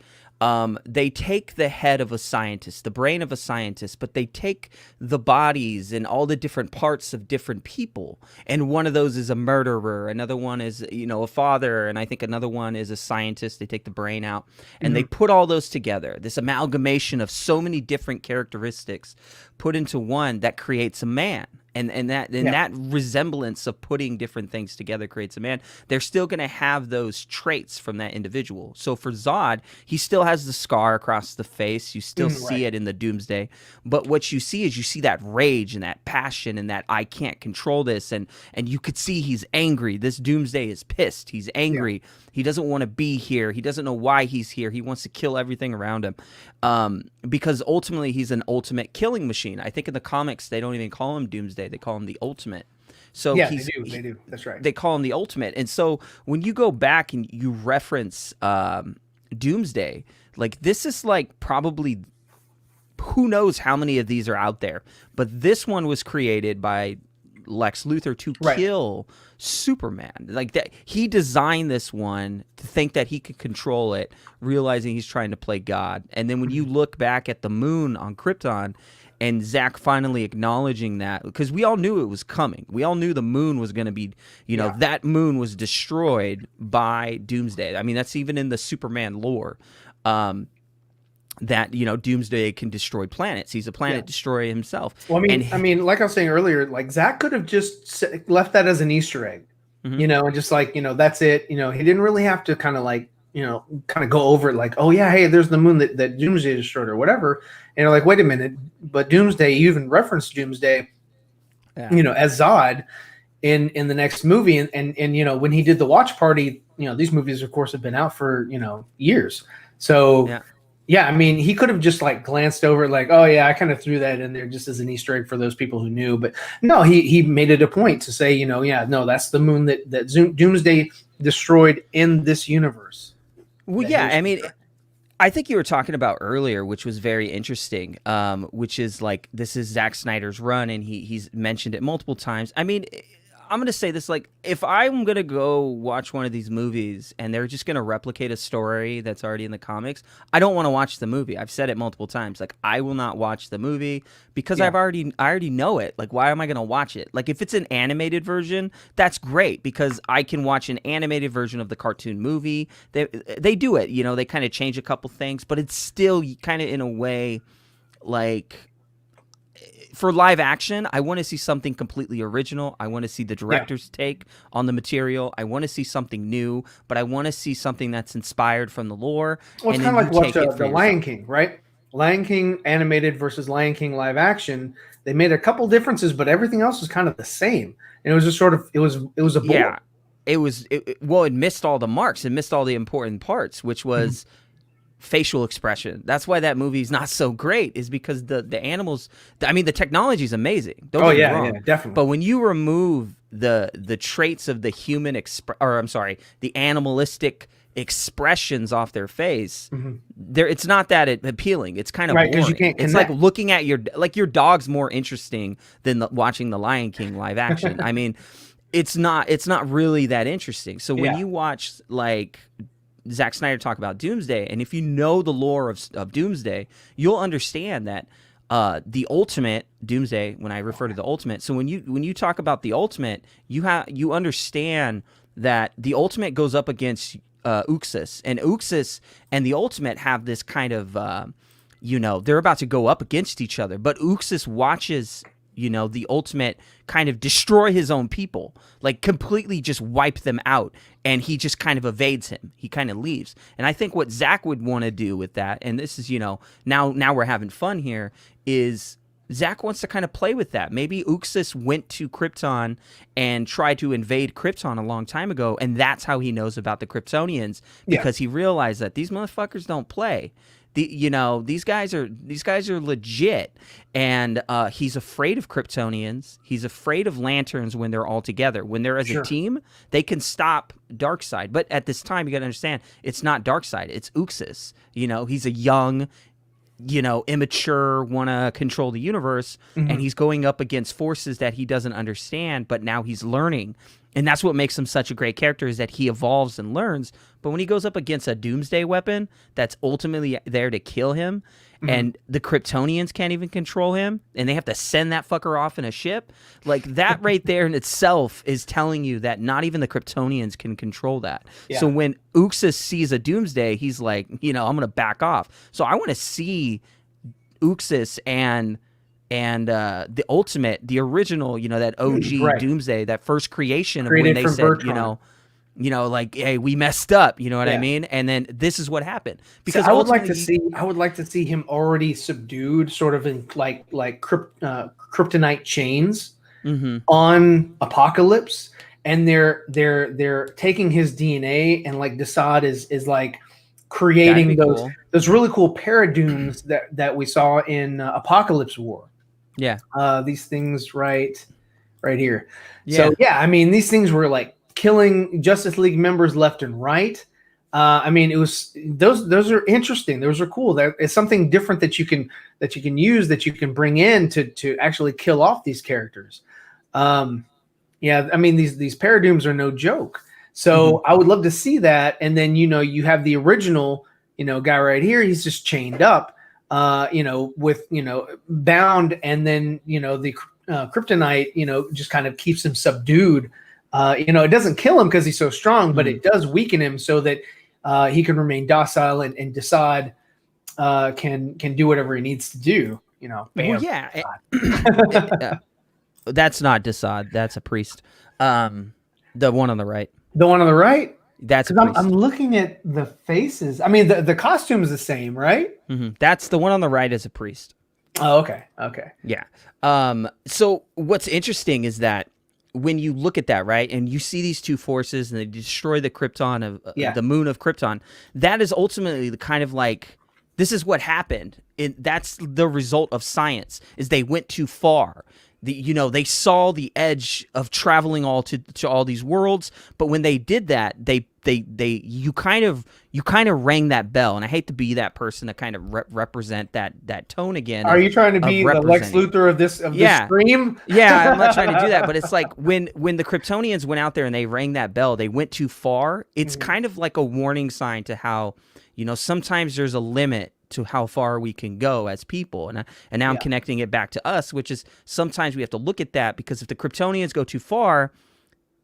they take the head of a scientist, the brain of a scientist, but they take the bodies and all the different parts of different people. And one of those is a murderer. Another one is, a father. And I think another one is a scientist. They take the brain out and they put all those together. This amalgamation of so many different characteristics put into one that creates a man. And that resemblance of putting different things together creates a man. They're still going to have those traits from that individual. So for Zod, he still has the scar across the face. You still see it in the Doomsday. But what you see is that rage and that passion and that I can't control this. And you could see he's angry. This Doomsday is pissed. He's angry. Yeah. He doesn't want to be here. He doesn't know why he's here. He wants to kill everything around him, because ultimately he's an ultimate killing machine. I think in the comics they don't even call him Doomsday. They call him the Ultimate. So yeah, they do. That's right. They call him the Ultimate. And so when you go back and you reference Doomsday, like this is like probably who knows how many of these are out there, but this one was created by Lex Luthor to kill Superman. Like that, he designed this one to think that he could control it, realizing he's trying to play God. And then when you look back at the moon on Krypton and Zack finally acknowledging that, because we all knew it was coming. We all knew the moon was going to be, that moon was destroyed by Doomsday. I mean, that's even in the Superman lore. That Doomsday can destroy planets. He's a planet destroyer himself. Well, I mean, like I was saying earlier, like Zack could have just left that as an Easter egg, and just like that's it. He didn't really have to kind of like kind of go over it, like, oh yeah, hey, there's the moon that Doomsday destroyed or whatever. And you're like, wait a minute, but Doomsday, you even referenced Doomsday, as Zod in the next movie, and when he did the watch party, these movies of course have been out for years, so. Yeah. Yeah, I mean, he could have just like glanced over it like, oh yeah, I kind of threw that in there just as an Easter egg for those people who knew. But no, he made it a point to say, that's the moon that Doomsday destroyed in this universe. Well, yeah, I mean, I think you were talking about earlier, which was very interesting, which is like, this is Zack Snyder's run, and he's mentioned it multiple times. I mean, I'm going to say this, like, if I'm going to go watch one of these movies and they're just going to replicate a story that's already in the comics, I don't want to watch the movie. I've said it multiple times. Like, I will not watch the movie because I already know it. Like, why am I going to watch it? Like, if it's an animated version, that's great because I can watch an animated version of the cartoon movie. They do it, they kind of change a couple things, but it's still kind of in a way like... For live action, I want to see something completely original. I want to see the director's take on the material. I want to see something new, but I want to see something that's inspired from the lore. Well, it's kind of like what the Lion King, right? Lion King animated versus Lion King live action. They made a couple differences, but everything else was kind of the same. And it was just sort of it was a bore. Yeah, it missed all the marks. It missed all the important parts, which was. Facial expression. That's why that movie is not so great, is because the animals, I mean, the technology is amazing. Don't get me wrong. Yeah, definitely. But when you remove the traits of the human the animalistic expressions off their face, it's not that appealing. It's kind of boring. You can't connect. It's like looking at your dog's more interesting than watching the Lion King live action. I mean, it's not really that interesting. So when you watch like Zack Snyder talk about Doomsday, and if you know the lore of Doomsday, you'll understand that the ultimate Doomsday, when I refer to the ultimate, so when you talk about the ultimate, you understand that the Ultimate goes up against Uxas, and Uxas and the Ultimate have this kind of, they're about to go up against each other, but Uxas watches, the Ultimate kind of destroy his own people, like completely just wipe them out, and he just kind of evades him. He kind of leaves. And I think what Zack would want to do with that, and this is, now we're having fun here, is Zack wants to kind of play with that. Maybe Uxas went to Krypton and tried to invade Krypton a long time ago, and that's how he knows about the Kryptonians, because he realized that these motherfuckers don't play. These guys are legit, and he's afraid of Kryptonians. He's afraid of Lanterns when they're all together. When they're as a team, they can stop Darkseid. But at this time, you got to understand, it's not Darkseid. It's Uxas. He's a young, immature, want to control the universe, and he's going up against forces that he doesn't understand, but now he's learning. And that's what makes him such a great character, is that he evolves and learns. But when he goes up against a Doomsday weapon that's ultimately there to kill him, and the Kryptonians can't even control him, and they have to send that fucker off in a ship, like that right there in itself is telling you that not even the Kryptonians can control that. So when Uxas sees a Doomsday, he's like, I'm going to back off. So I want to see Uxas and the Ultimate, the original, that OG Doomsday, that first creation of when they said, Bertrand. Like, hey, we messed up, what I mean? And then this is what happened. Because I would like to see him already subdued, sort of in like kryptonite chains on Apocalypse, and they're taking his DNA, and like Desaad is like creating those really cool paradooms that we saw in Apocalypse War. Yeah. These things right here. Yeah. So I mean, these things were like killing Justice League members left and right. I mean, it was those are interesting. Those are cool. That is something different that you can use, that you can bring in to actually kill off these characters. I mean, these paradooms are no joke. So I would love to see that. And then you have the original guy right here. He's just chained up. With bound, and then the kryptonite just kind of keeps him subdued. It doesn't kill him because he's so strong, but it does weaken him so that he can remain docile and Desaad can do whatever he needs to do. Bam. Well, yeah. That's not Desaad. That's a priest. The one on the right. The one on the right. That's I'm looking at the faces. I mean, the costume is the same, right? That's the one on the right is a priest. Oh, okay. Yeah. So what's interesting is that when you look at that, right, and you see these two forces and they destroy the Krypton of the moon of Krypton, that is ultimately the kind of like, this is what happened. That's the result of science, is they went too far. They saw the edge of traveling all to all these worlds, but when they did that, you kind of rang that bell. And I hate to be that person to kind of represent that tone again. Are you trying to be the Lex Luthor of this stream? Yeah, I'm not trying to do that, but it's like when the Kryptonians went out there and they rang that bell, they went too far. It's kind of like a warning sign to how sometimes there's a limit to how far we can go as people. And now I'm connecting it back to us, which is sometimes we have to look at that, because if the Kryptonians go too far,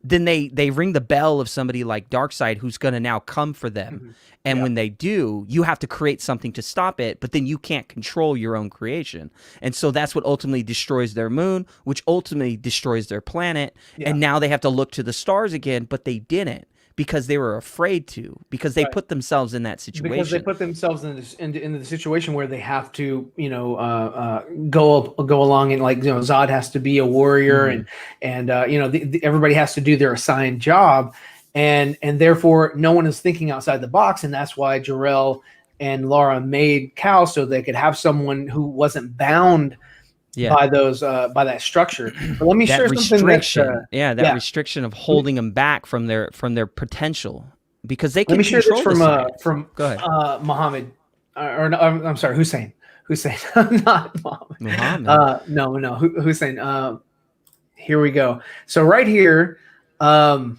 then they ring the bell of somebody like Darkseid, who's going to now come for them. And when they do, you have to create something to stop it, but then you can't control your own creation. And so that's what ultimately destroys their moon, which ultimately destroys their planet. And now they have to look to the stars again, but they didn't, because they were afraid to, because they put themselves in that situation. Because they put themselves in the situation where they have to, go along, and like, Zod has to be a warrior, and everybody has to do their assigned job, and therefore no one is thinking outside the box, and that's why Jor-El and Lara made Cal, so they could have someone who wasn't bound by that structure. But let me share something that restriction of holding them back from their potential, because they can. Let me share this from Go ahead. Muhammad, I'm sorry, Hussein, not Muhammad. No, Hussein. Here we go. So right here. We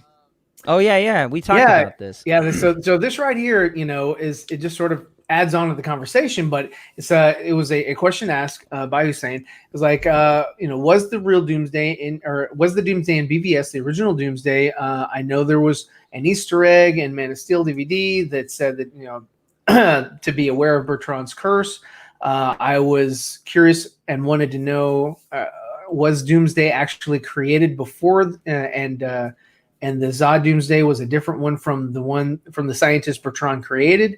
talked about this. Yeah. So this right here, is it just sort of adds on to the conversation, but it was a question asked by Hussein. It was like, was the real Doomsday was the Doomsday in BVS, the original Doomsday? I know there was an Easter egg in Man of Steel DVD that said that, to be aware of Bertrand's curse. I was curious and wanted to know, was Doomsday actually created before, and the Zod Doomsday was a different one from the scientist Bertrand created?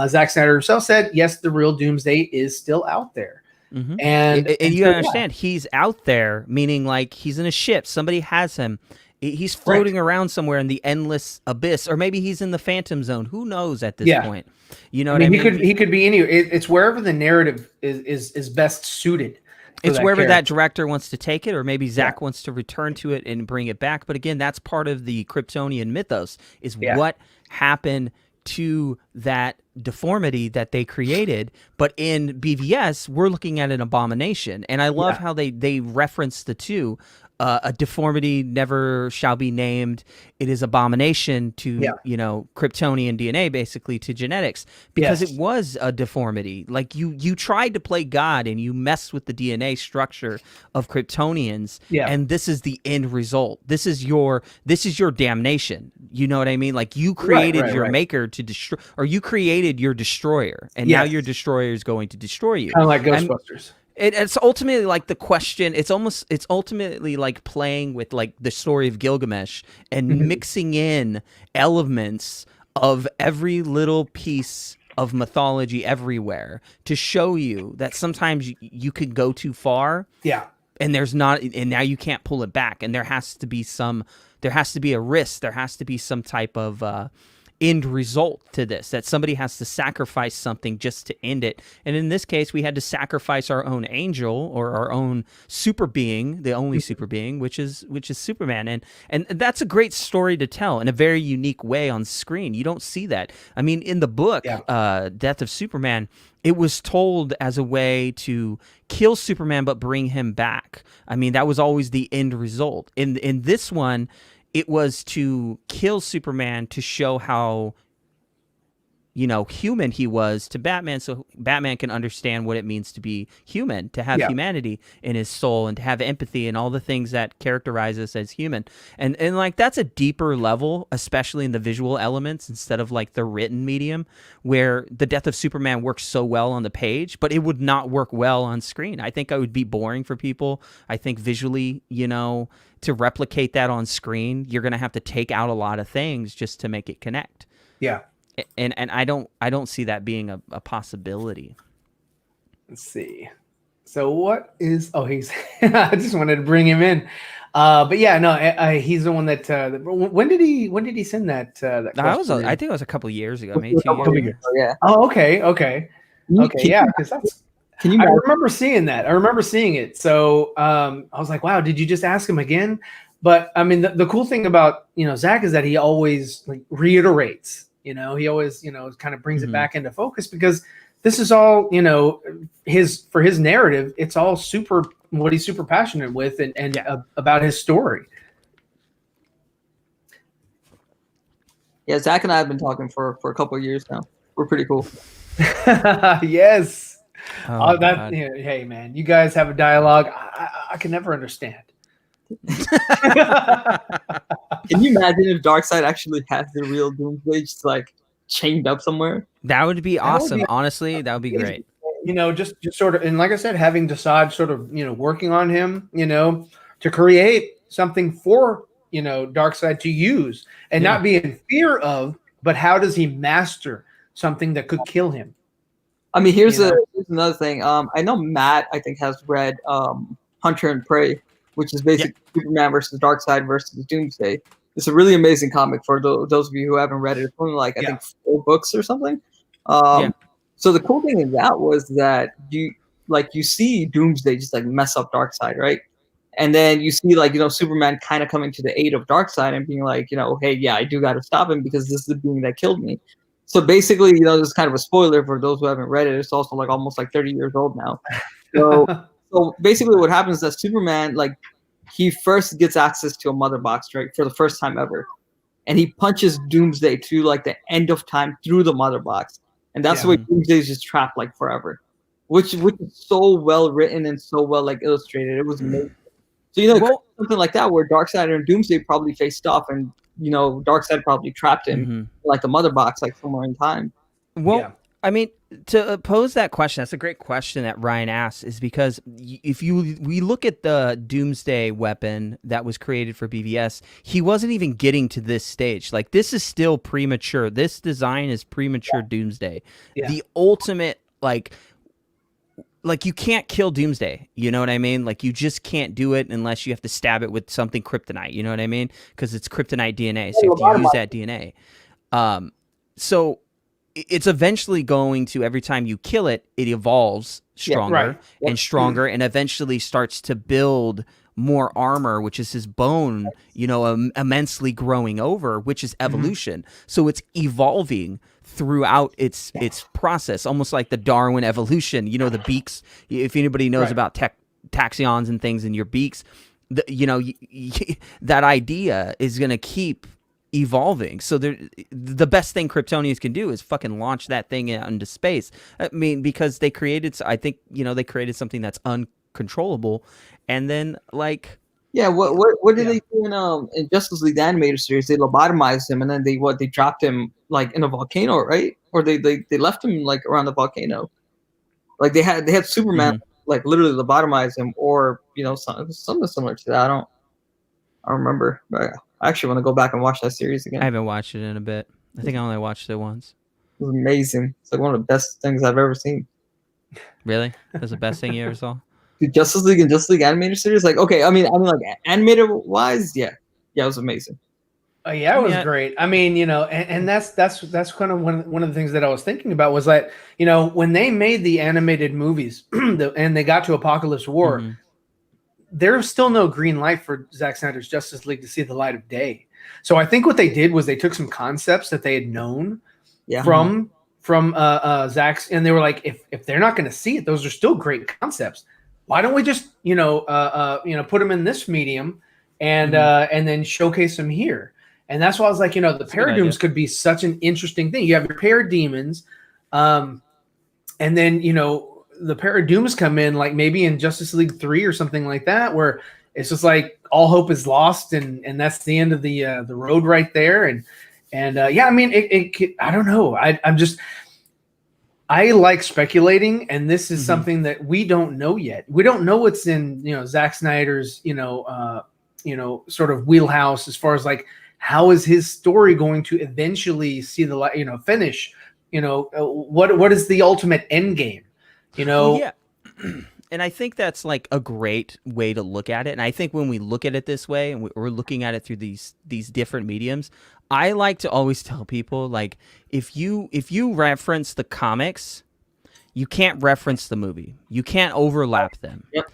Zack Snyder himself said, yes, the real Doomsday is still out there. Mm-hmm. And you understand, he's out there, meaning like he's in a ship. Somebody has him. He's floating around somewhere in the endless abyss, or maybe he's in the Phantom Zone. Who knows at this point? You know what I mean? He could be anywhere. It's wherever the narrative is best suited. It's wherever that director wants to take it, or maybe Zack wants to return to it and bring it back. But again, that's part of the Kryptonian mythos, is what happened to that deformity that they created. But in BVS, we're looking at an abomination. And I love how they reference the two. A deformity never shall be named. It is abomination to, Kryptonian DNA, basically, to genetics, because it was a deformity. Like you tried to play God and you messed with the DNA structure of Kryptonians, and this is the end result. This is your damnation. You know what I mean? Like you created your maker to destroy, or you created your destroyer, and now your destroyer is going to destroy you. Kind of like Ghostbusters. It's ultimately like the question. It's ultimately like playing with like the story of Gilgamesh and mixing in elements of every little piece of mythology everywhere to show you that sometimes you could go too far. Yeah. And now you can't pull it back. And there has to be a risk. There has to be some type of end result to this, that somebody has to sacrifice something just to end it. And in this case, we had to sacrifice our own angel, or our own super being, the only super being, which is Superman. And that's a great story to tell in a very unique way on screen. You don't see that. I mean, in the book, Death of Superman, it was told as a way to kill Superman but bring him back. I mean, that was always the end result. In this one, it was to kill Superman to show how, human he was to Batman, so Batman can understand what it means to be human, to have humanity in his soul, and to have empathy and all the things that characterize us as human. And like that's a deeper level, especially in the visual elements, instead of like the written medium, where the Death of Superman works so well on the page, but it would not work well on screen. I think it would be boring for people. I think visually, to replicate that on screen, you're going to have to take out a lot of things just to make it connect. Yeah. And I don't see that being a possibility. Let's see. So what is? Oh, he's. I just wanted to bring him in, but yeah, no, he's the one that. When did he send that? I think it was a couple of years ago, maybe 2 years ago. Yeah. Oh, okay. Yeah, because that's. I remember seeing that. I remember seeing it. So I was like, wow, did you just ask him again? But I mean, the cool thing about Zack is that he always like reiterates. He always kind of brings it back into focus, because this is all for his narrative. It's all what he's super passionate with and about his story. Yeah, Zack and I have been talking for a couple of years now. We're pretty cool. Yes. Hey man, you guys have a dialogue I can never understand. Can you imagine if Darkseid actually has the real Doomsday just like chained up somewhere? That would be awesome. Honestly, that would be great. Just sort of, and like I said, having Desaad sort of working on him, to create something for Darkseid to use and not be in fear of, but how does he master something that could kill him? I mean, here's another thing. I know Matt, I think, has read Hunter and Prey, which is basically Superman versus Darkseid versus Doomsday. It's a really amazing comic for those of you who haven't read it. It's only like I think 4 books or something. So the cool thing in that was that you see Doomsday just like mess up Darkseid, right? And then you see Superman kind of coming to the aid of Darkseid and being like, hey, yeah, I do got to stop him because this is the being that killed me. So basically, this is kind of a spoiler for those who haven't read it. It's also like almost like 30 years old now. So basically what happens is that Superman, he first gets access to a mother box, right, for the first time ever. And he punches Doomsday to the end of time through the mother box. and that's the way Doomsday is just trapped like forever, which is so well written and so well like illustrated. It was amazing. So something like that where Darkseid and Doomsday probably faced off, and Darkseid probably trapped him like the mother box, like somewhere in time. Well, I mean, to pose that question, that's a great question that Ryan asked, is because if we look at the Doomsday weapon that was created for BVS, he wasn't even getting to this stage. Like, this is still premature. This design is premature Doomsday. Yeah. The ultimate, like you can't kill Doomsday. You know what I mean? Like, you just can't do it unless you have to stab it with something kryptonite. You know what I mean? Because it's kryptonite DNA, so you have to use that DNA. So it's eventually going to, every time you kill it, it evolves stronger and stronger, and eventually starts to build more armor, which is his bone, immensely growing over, which is evolution. So it's evolving throughout its process, almost like the Darwin evolution. The beaks, if anybody knows about taxions and things in your beaks, that idea is going to keep evolving. So the best thing Kryptonians can do is fucking launch that thing into space. I mean, because they created something that's uncontrollable, and then what did they do in Justice League the animated series? They lobotomized him, and then they dropped him like in a volcano, right? Or they left him like around the volcano. Like they had Superman like literally lobotomize him, or something similar to that. I don't remember, but I actually want to go back and watch that series again. I haven't watched it in a bit. I think I only watched it once. It was amazing. It's like one of the best things I've ever seen. Really? That's the best thing you ever saw? Dude, Justice League and Justice League animated series? Like, okay, I mean like animated wise, yeah, it was amazing. It was great. I mean, and that's kind of one of the things that I was thinking about was that, when they made the animated movies and they got to Apocalypse War, there's still no green light for Zack Snyder's Justice League to see the light of day. So I think what they did was they took some concepts that they had known from Zack's, and they were like, if they're not going to see it, those are still great concepts. Why don't we just put them in this medium and then showcase them here? And that's why I was like, the Paradooms could be such an interesting thing. You have your Parademons, and then the Paradooms come in like maybe in Justice League 3 or something like that, where it's just like all hope is lost, and that's the end of the road right there. And I mean, I don't know. I like speculating, and this is something that we don't know yet. We don't know what's in Zack Snyder's sort of wheelhouse as far as like how is his story going to eventually see the light, finish. What is the ultimate end game? Yeah. And I think that's like a great way to look at it. And I think when we look at it this way, and we're looking at it through these different mediums, I like to always tell people, like, if you reference the comics, you can't reference the movie. You can't overlap them. Yep.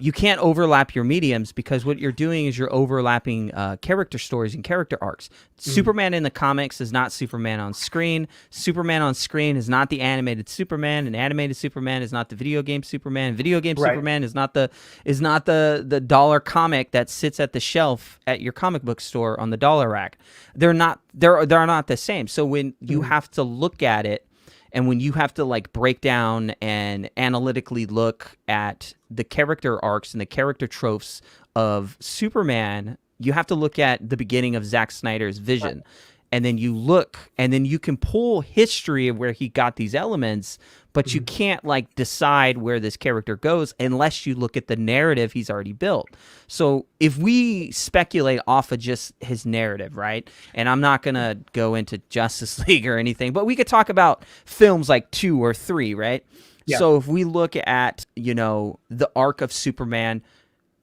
You can't overlap your mediums, because what you're doing is you're overlapping character stories and character arcs. Superman in the comics is not Superman on screen. Superman on screen is not the animated Superman, and animated Superman is not the video game Superman. Video game Superman is not the dollar comic that sits at the shelf at your comic book store on the dollar rack. They're not the same. So when you have to look at it, and when you have to like break down and analytically look at the character arcs and the character tropes of Superman, you have to look at the beginning of Zack Snyder's vision. And then you look, and then you can pull history of where he got these elements, but you can't like decide where this character goes unless you look at the narrative he's already built. So if we speculate off of just his narrative, right? And I'm not going to go into Justice League or anything, but we could talk about films like 2 or 3, right? Yeah. So if we look at, the arc of Superman,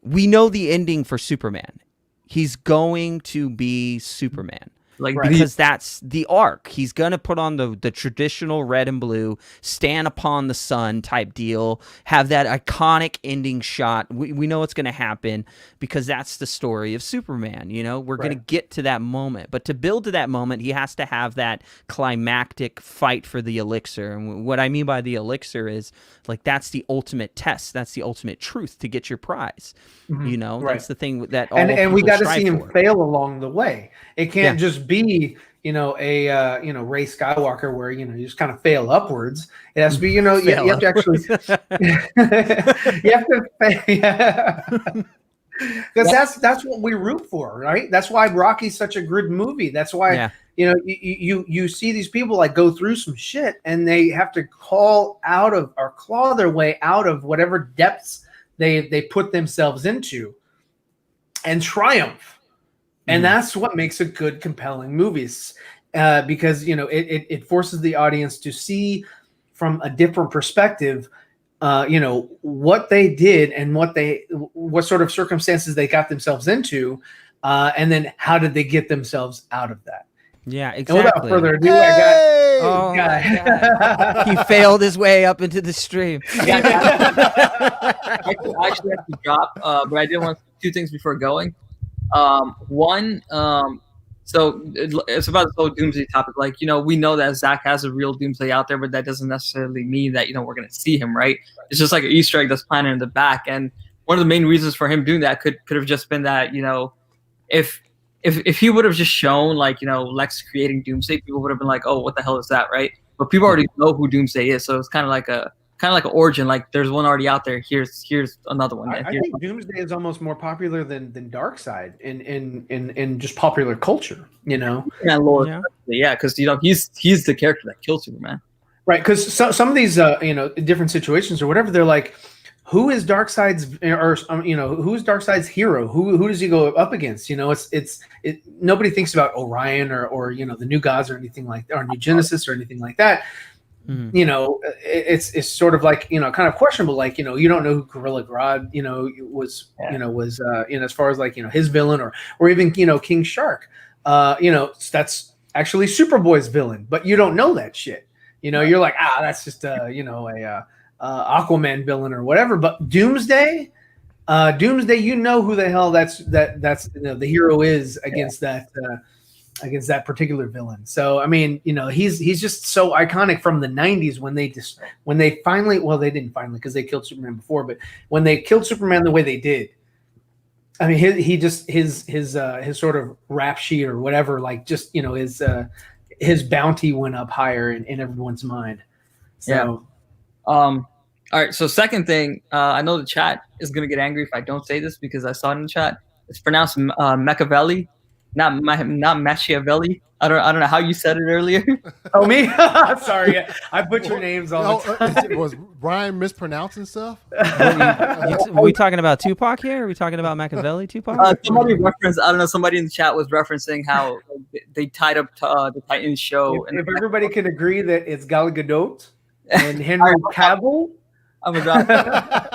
we know the ending for Superman. He's going to be Superman. Because that's the arc. He's going to put on the traditional red and blue, stand upon the sun type deal, have that iconic ending shot. We know what's going to happen because that's the story of Superman. We're going to get to that moment. But to build to that moment, he has to have that climactic fight for the elixir. And what I mean by the elixir is, like, that's the ultimate test. That's the ultimate truth to get your prize. That's the thing that all and we got to see him for. fail along the way. It can't just just be, you know, a Ray Skywalker where, you know, you just kind of fail upwards. It has to be, you know, you have to actually you have to yeah. Because that's what we root for, right? That's why Rocky's such a good movie. That's why you know you see these people like go through some shit and they have to claw their way out of whatever depths they put themselves into and triumph. And that's what makes a good, compelling movies, because you know it forces the audience to see from a different perspective, you know, what they did and what sort of circumstances they got themselves into, and then how did they get themselves out of that. Yeah, exactly. And without further ado, He failed his way up into the stream. I actually have to drop, but I did want two things before going. One, so it's about this whole Doomsday topic. Like, you know, we know that Zack has a real Doomsday out there, but that doesn't necessarily mean that, you know, we're going to see him, right? It's just like an Easter egg that's planted in the back. And one of the main reasons for him doing that could have just been that, you know, if he would have just shown, like, you know, Lex creating Doomsday, people would have been like, oh, what the hell is that, right? But people already know who Doomsday is, so it's kind of like an origin. Like, there's one already out there. Here's another one. I think Doomsday is almost more popular than Darkseid in just popular culture. You know, yeah, because you know he's the character that killed Superman, right? Because some of these you know, different situations or whatever, they're like, who is Darkseid's, or you know, who's Darkseid's hero? Who does he go up against? You know, it's nobody thinks about Orion or you know, the New Gods or anything like that, or New Genesis or anything like that. You know, it's sort of like, you know, kind of questionable. Like, you know, you don't know who Gorilla Grodd, you know, was you know, as far as like, you know, his villain or even, you know, King Shark. You know, that's actually Superboy's villain, but you don't know that shit. You know, you're like, that's just you know, a Aquaman villain or whatever. But Doomsday, you know who the hell that's you know, the hero is against that particular villain. So I mean, you know, he's just so iconic from the 90s when they finally, well, they didn't finally, because they killed Superman before, but when they killed Superman the way they did, I mean, his sort of rap sheet or whatever, like, just, you know, his bounty went up higher in everyone's mind. So all right, so second thing, I know the chat is gonna get angry if I don't say this because I saw it in the chat. It's pronounced Machiavelli, not Machiavelli. I don't know how you said it earlier. Oh, me? Sorry, I butcher names all the time. Was Brian mispronouncing stuff? Are we talking about Tupac here? Are we talking about Machiavelli, Tupac? Somebody in the chat was referencing how they tied up the Titans show. If everybody can agree that it's Gal Gadot and Henry Cavill, I'm gonna drop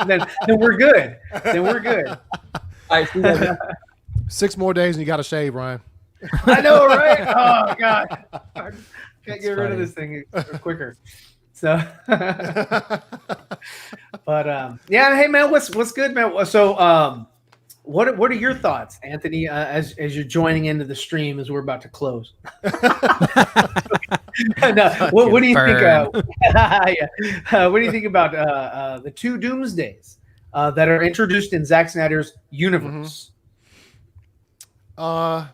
then we're good. Then we're good. All right, see you guys. 6 more days and you got to shave, Ryan. I know, right? Oh God, I can't get rid of this thing quicker. So, but yeah, hey man, what's good, man? So, what are your thoughts, Anthony, as you're joining into the stream as we're about to close? No, what do you think? What do you think about the 2 Doomsdays that are introduced in Zack Snyder's universe? What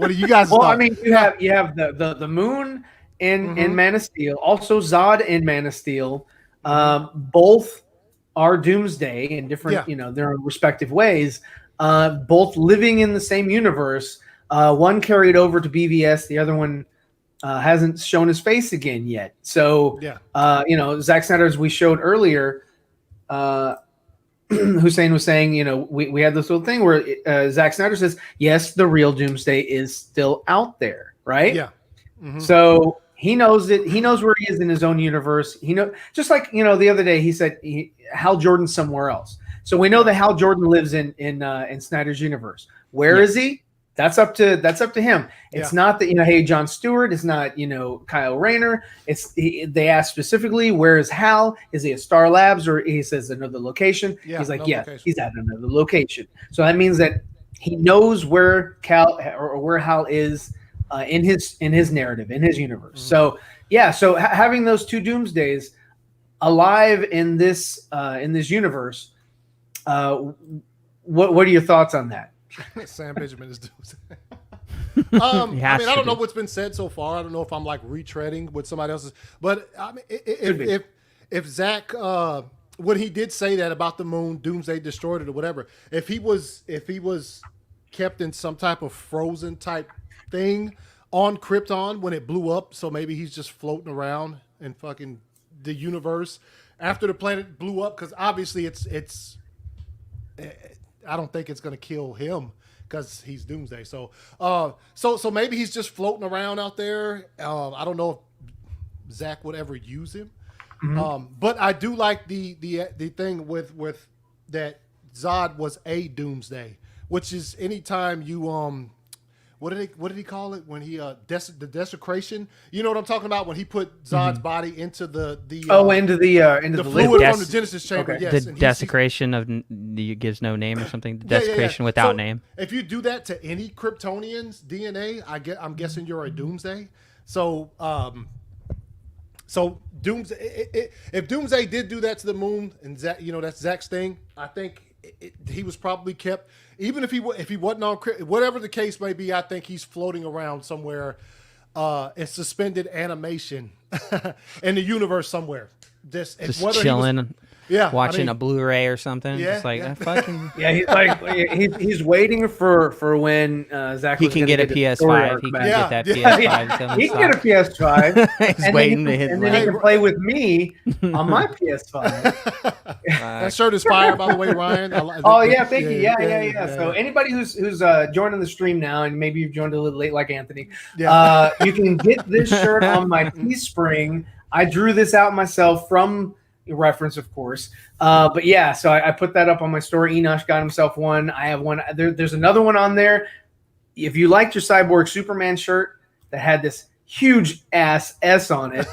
do you guys? Well, I mean, you have the Moon in Man of Steel, also Zod in Man of Steel. Both are Doomsday in different, you know, their respective ways. Both living in the same universe. One carried over to BVS, the other one hasn't shown his face again yet. So, you know, Zack Snyder, as we showed earlier, Hussein was saying, you know, we had this little thing where Zack Snyder says, yes, the real Doomsday is still out there, right? Yeah. So he knows it. He knows where he is in his own universe. Just like, you know, the other day he said Hal Jordan's somewhere else. So we know that Hal Jordan lives in Snyder's universe. Where is he? That's up to him. It's not that, you know, hey, Jon Stewart. It's not, you know, Kyle Rayner. They asked specifically, where is Hal? Is he at Star Labs, or he says another location? He's like, he's at another location. So that means that he knows where where Hal is in his narrative, in his universe. So so having those 2 Doomsdays alive in this universe, what are your thoughts on that? Sam Benjamin is Doomsday. He I has mean, to I don't know be. what's been said so far. I don't know if I'm like retreading with somebody else's, but I mean, Could be. if Zach, when he did say that about the moon, Doomsday destroyed it or whatever, if he was kept in some type of frozen type thing on Krypton when it blew up, so maybe he's just floating around in fucking the universe after the planet blew up, because obviously it's I don't think it's gonna kill him because he's Doomsday. So so maybe he's just floating around out there. I don't know if Zach would ever use him. But I do like the thing with that Zod was a Doomsday, which is anytime you what did he call it when he the desecration? You know what I'm talking about, when he put Zod's body into the into the fluid liquid. from the Genesis chamber. Okay. Yes, The and desecration of gives no name or something. The Yeah, yeah, yeah. desecration without So, name. If you do that to any Kryptonian's DNA, I'm guessing you're a Doomsday. So so Doomsday, if Doomsday did do that to the moon, and Zack, that's Zack's thing, I think he was probably kept, even if he wasn't on, whatever the case may be. I think he's floating around somewhere in suspended animation in the universe somewhere. Just whether chilling, watching a a Blu-ray or something. Yeah, Just like yeah. fucking. Yeah, he's like he's waiting for when Zach He was can gonna get a his story PS5. arc He can back. get that Yeah. PS5. He can get a PS5. He's waiting to hit and then he red. can play with me on my PS5. That shirt is fire, by the way, Ryan. Oh yeah, thank you. Yeah. So anybody who's joining the stream now, and maybe you've joined a little late, like Anthony, you can get this shirt on my Teespring. I drew this out myself from reference, of course. But yeah, so I put that up on my store. Enosh got himself one. I have one. There's another one on there. If you liked your Cyborg Superman shirt that had this huge ass S on it,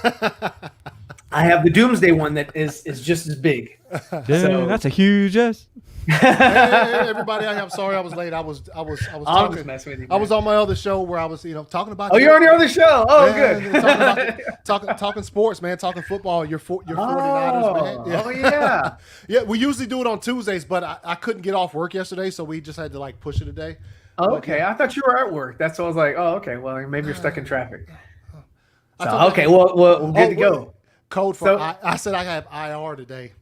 I have the Doomsday one that is just as big. Damn, that's a huge S. Hey, everybody, I'm sorry I was late. I was I'm just talking. messing with you. I was on my other show where I was, talking about. Oh, you're on your other show. Oh, good. Talking sports, man. Talking football. Your 49ers, man. Oh yeah. Yeah, we usually do it on Tuesdays, but I couldn't get off work yesterday, so we just had to push it a day. Okay, I thought you were at work. That's why I was like, oh, okay. Well, maybe you're stuck in traffic. I So, thought okay, well, good to go. Code for So- I said I have IR today.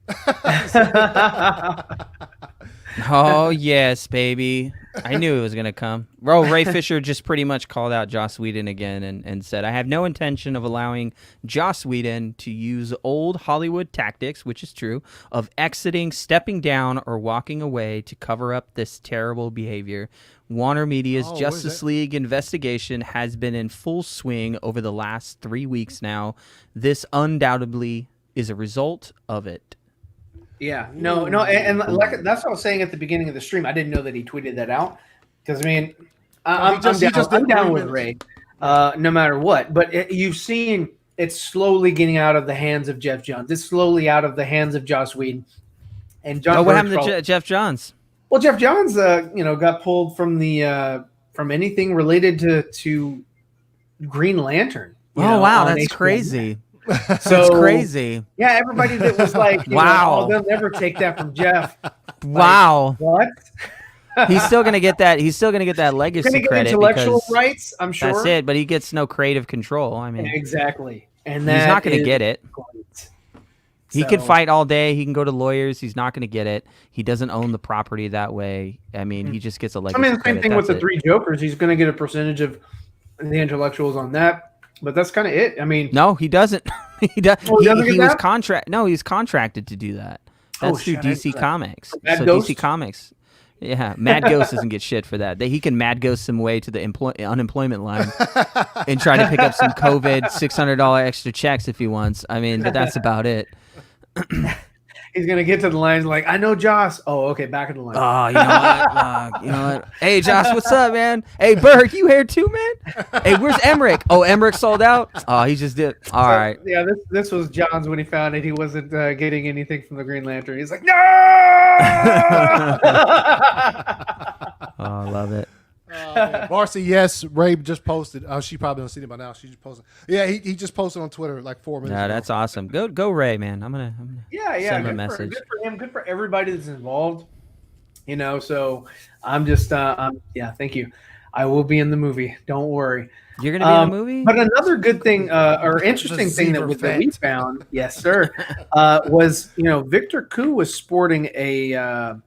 Oh yes, baby. I knew it was gonna come. Bro, Ray Fisher just pretty much called out Joss Whedon again and said, I have no intention of allowing Joss Whedon to use old Hollywood tactics, which is true, of exiting, stepping down, or walking away to cover up this terrible behavior. Warner Media's what is Justice that? League investigation has been in full swing over the last 3 weeks now. This undoubtedly is a result of it. Yeah, no, and like that's what I was saying at the beginning of the stream. I didn't know that he tweeted that out because I mean, I'm down with Ray, no matter what. But you've seen it's slowly getting out of the hands of Jeff Johns. It's slowly out of the hands of Joss Whedon. And John. What happened to Jeff Johns? Well, Jeff Johns, got pulled from the from anything related to Green Lantern. Oh wow, on that's HBO. crazy. So That's crazy. Yeah, everybody that was like, Wow. they'll never take that from Jeff. Wow. What? He's still gonna get that. He's still gonna get that He's legacy gonna get credit intellectual because rights, I'm sure. that's it. But he gets no creative control. I mean, Exactly. And he's that not gonna is get it. great. He can So- fight all day. He can go to lawyers. He's not gonna get it. He doesn't own the property that way. I mean, he just gets a legacy. I mean, the same credit. thing with That's the it. Three Jokers. He's going to get a percentage of the intellectuals on that. But that's kind of it. I mean, No, he doesn't. He does. Oh, he doesn't He get was that? contract. No, he's contracted to do that. Oh, That's through shit, I didn't DC know that. Comics. Mad So Ghost? DC Comics. Yeah, Mad Ghost doesn't get shit for that. He can Mad Ghost some way to the unemployment line and try to pick up some COVID $600 extra checks if he wants. I mean, but that's about it. he's going to get to the lines like, I know Joss. Oh, okay, back in the line. Oh, you know what? You know what? Hey, Josh, what's up, man? Hey, Berg, you here too, man? Hey, where's Emmerich? Oh, Emmerich sold out? Oh, he just did. All So, right. Yeah, this was John's when he found out he wasn't getting anything from the Green Lantern. He's like, no! Oh, I love it. Marcy, yes, Ray just posted. Oh, she probably don't see it by now. She just posted. Yeah, he just posted on Twitter like 4 minutes Yeah, ago. that's awesome. Go, Ray, man. I'm gonna Yeah, send him a good message. good for him. Good for everybody that's involved. You know, so I'm just yeah, thank you. I will be in the movie. Don't worry. You're gonna be in the movie? But another good thing or interesting thing that we Zeeverfett. found, yes, sir, was Victor Koo was sporting a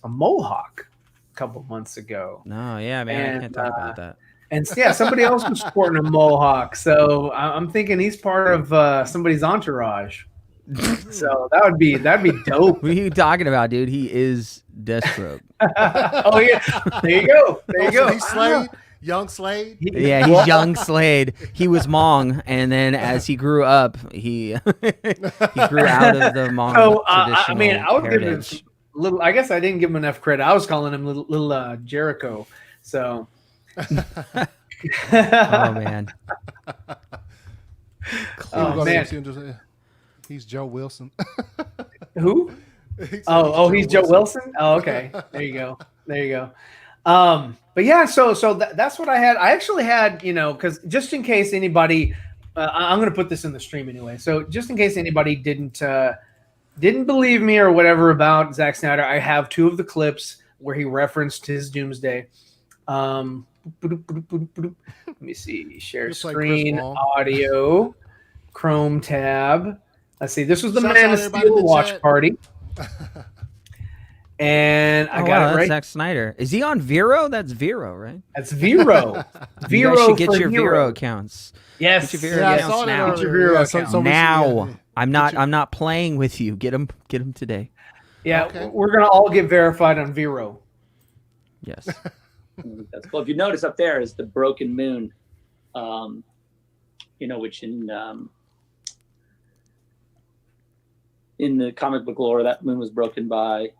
mohawk a couple months ago. No, yeah, man, I can't talk about that. And yeah, somebody else was sporting a mohawk. So I'm thinking he's part of somebody's entourage. So that'd be dope. What are you talking about, dude? He is Deathstroke. Oh yeah, there you go. There you go. He's Slade, young Slade. Yeah, he's young Slade. He was Mong, and then as he grew up, he he grew out of the Mong traditional I mean, I would give him heritage. little. I guess I didn't give him enough credit. I was calling him little Jericho. So. Oh man. Oh man. He's Joe Wilson. Who? He's Joe Wilson. Oh, okay. There you go. There you go. But yeah, so that's what I had. I actually had, because just in case anybody, I'm going to put this in the stream anyway. So just in case anybody didn't believe me or whatever about Zack Snyder, I have 2 of the clips where he referenced his Doomsday. Let me see. Share screen, audio, Chrome tab. Let's see. This was the Man of Steel watch party. And I got it right. Zack Snyder. Is he on Vero? That's Vero, right? That's Vero. You guys should get your Vero accounts. Yes. Get your Vero accounts now. Get your Vero accounts. Now. I'm not playing with you. Get them today. Yeah, okay. We're gonna all get verified on Vero. Yes. That's cool. If you notice up there is the broken moon, which in the comic book lore, that moon was broken by,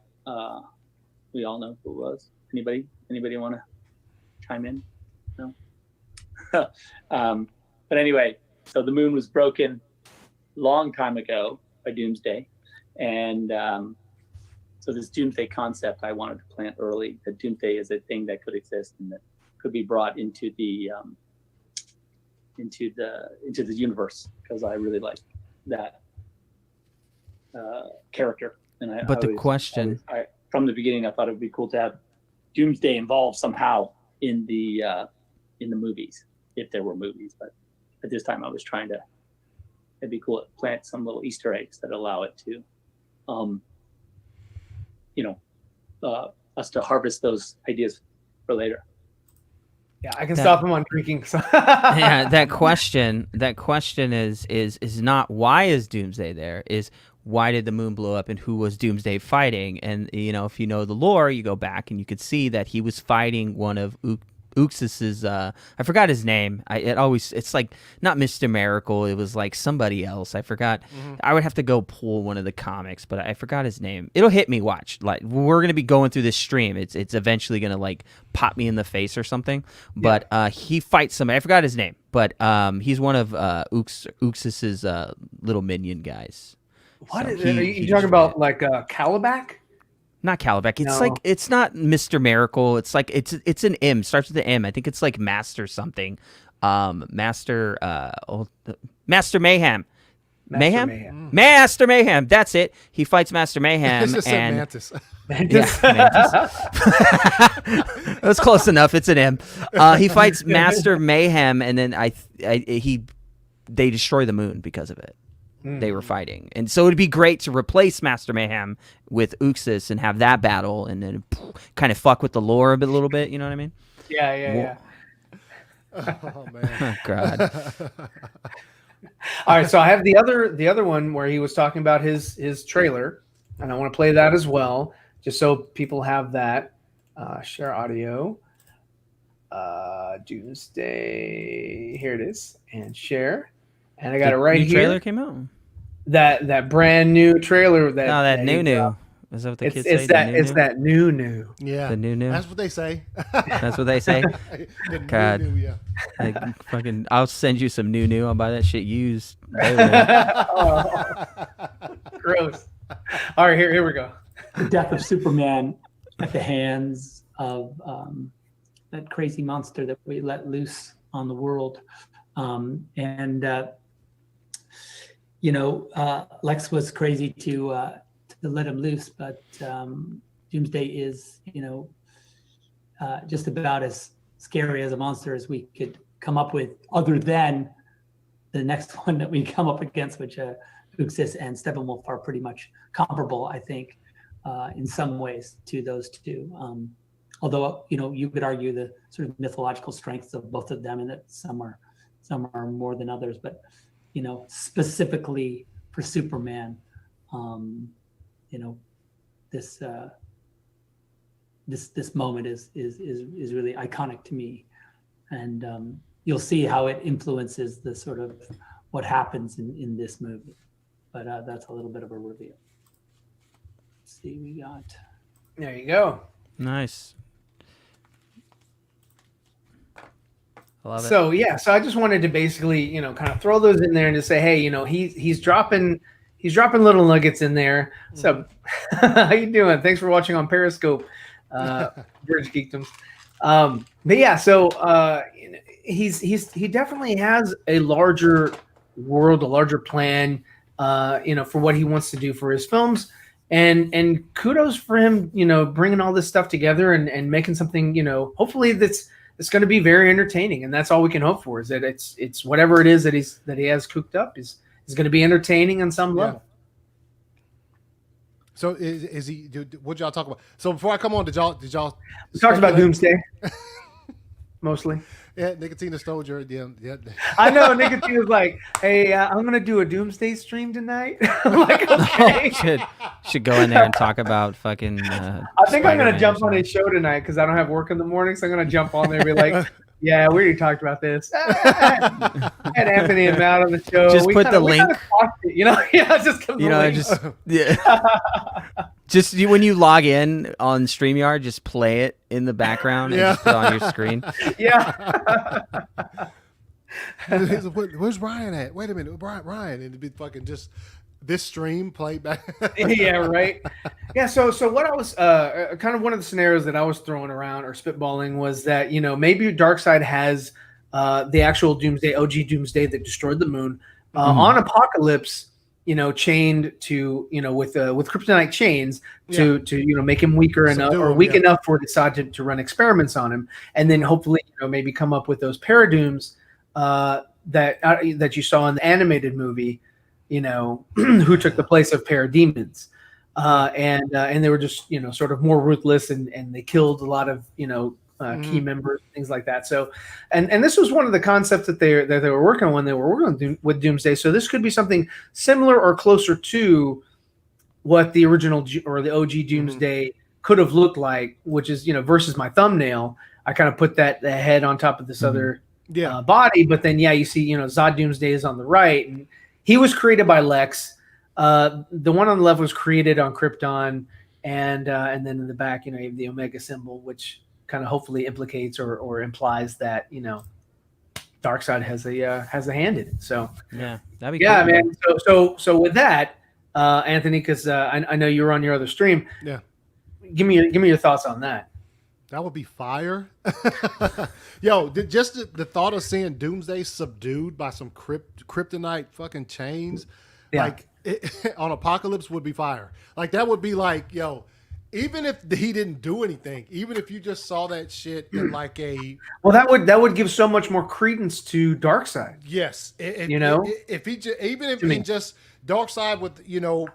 we all know who it was. Anybody want to chime in? No? But anyway, so the moon was broken long time ago by Doomsday. And so this Doomsday concept I wanted to plant early, that Doomsday is a thing that could exist and that could be brought into the universe, because I really like that character. And question, from the beginning, I thought it would be cool to have Doomsday involved somehow in the movies, if there were movies. But at this time, I was trying to. It'd be cool to plant some little Easter eggs that allow it to, us to harvest those ideas for later. Yeah, I can stop him on drinking. So. Yeah, that question is not why is Doomsday there, is why did the moon blow up and who was Doomsday fighting? And if you know the lore, you go back and you could see that he was fighting one of Uxas's I forgot his name. It's like not Mr. Miracle, it was like somebody else. I forgot. I would have to go pull one of the comics, but I forgot his name. It'll hit me, watch. Like we're gonna be going through this stream. It's eventually gonna like pop me in the face or something. But he fights somebody. I forgot his name, but he's one of Uxas's little minion guys. What are you talking about? Like Calabac? Not Calabac. It's like, it's not Mr. Miracle. It's like it's an M. Starts with the M. I think it's like Master something. Master Mayhem. Master Mayhem. That's it. He fights Master Mayhem. It's just and Mantis. Yeah, Mantis. That's close enough. It's an M. He fights Master Mayhem, and then they destroy the moon because of it. They were fighting, and so it'd be great to replace Master Mayhem with Uxas and have that battle, and then kind of fuck with the lore a little bit. You know what I mean? Yeah. Oh man! Oh, God. All right, so I have the other one where he was talking about his trailer, and I want to play that as well, just so people have that. Share audio. Doomsday. Here it is, and share. And I got it right new here. Trailer came out. That brand new trailer. That new. Is that what the kids say? It's that new. Yeah, the new. That's what they say. That's what they say. God, new, yeah. Like, fucking, I'll send you some new. I'll buy that shit used. Gross. All right, here we go. The death of Superman at the hands of that crazy monster that we let loose on the world, Lex was crazy to let him loose, but Doomsday is, just about as scary as a monster as we could come up with, other than the next one that we come up against, which Uxas and Steppenwolf are pretty much comparable, I think, in some ways to those two. Although, you could argue the sort of mythological strengths of both of them, and that some are more than others. But, specifically for Superman, this moment is really iconic to me, and you'll see how it influences the sort of what happens in this movie. But that's a little bit of a reveal. Let's see, we got. There you go. Nice. I love it. So so I just wanted to basically, kind of throw those in there and just say, hey, he's dropping little nuggets in there. So, how you doing? Thanks for watching on Periscope, British Geekdoms. But yeah, so he definitely has a larger world, a larger plan, for what he wants to do for his films, and kudos for him, bringing all this stuff together and making something, hopefully it's going to be very entertaining, and that's all we can hope for, is that it's whatever it is that he has cooked up is going to be entertaining on some level. So is he? What y'all talk about? So before I come on, did y'all? We talked about Doomsday, mostly. Yeah, Nicotina stole your yeah. I know Nicotina's like, hey, I'm gonna do a Doomsday stream tonight. I'm like, okay. should go in there and talk about fucking. I think I'm gonna jump on his show tonight because I don't have work in the morning, so I'm gonna jump on there and be like, yeah, we already talked about this. I had Anthony and Matt on the show. Just put the link. Just when you log in on StreamYard, just play it in the background and just put it on your screen. Yeah. Where's Ryan at? Wait a minute, Ryan, and it'd be fucking just this stream played back. Yeah, right. Yeah, so what I was kind of one of the scenarios that I was throwing around or spitballing was that maybe Darkseid has the actual Doomsday, OG Doomsday that destroyed the moon on Apocalypse. Chained to with kryptonite chains to make him weaker enough or weak enough for Desaad to run experiments on him, and then hopefully maybe come up with those Paradooms that you saw in the animated movie, who took the place of Parademons, and they were just sort of more ruthless and they killed a lot of key members, things like that. So, and this was one of the concepts that they were working on when they were working with Doomsday. So this could be something similar or closer to what the original or the OG Doomsday could have looked like, which is versus my thumbnail. I kind of put the head on top of this other body, but then you see Zod Doomsday is on the right, and he was created by Lex. The one on the left was created on Krypton, and then in the back, you have the Omega symbol, which kind of hopefully implicates or implies that Darkseid has a hand in it. So that'd be cool, man. So with that, Anthony, because I know you were on your other stream. Yeah, give me your thoughts on that. That would be fire. Yo, just the thought of seeing Doomsday subdued by some kryptonite fucking chains, on Apocalypse would be fire. Like that would be like, even if he didn't do anything, even if you just saw that shit in like a that would give so much more credence to Darkseid. Yes, if he just Darkseid with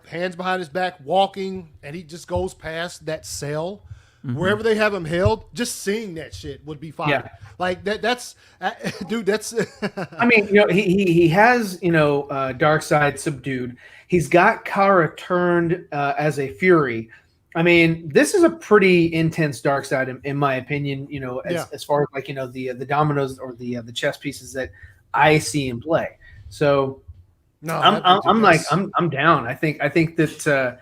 hands behind his back walking, and he just goes past that cell wherever they have him held, just seeing that shit would be fire. Yeah. Like that's dude. That's I mean, he has Darkseid subdued. He's got Kara turned as a Fury. I mean, this is a pretty intense Darkseid, in my opinion. As far as like the dominoes or the chess pieces that I see in play. So I'm down. I think that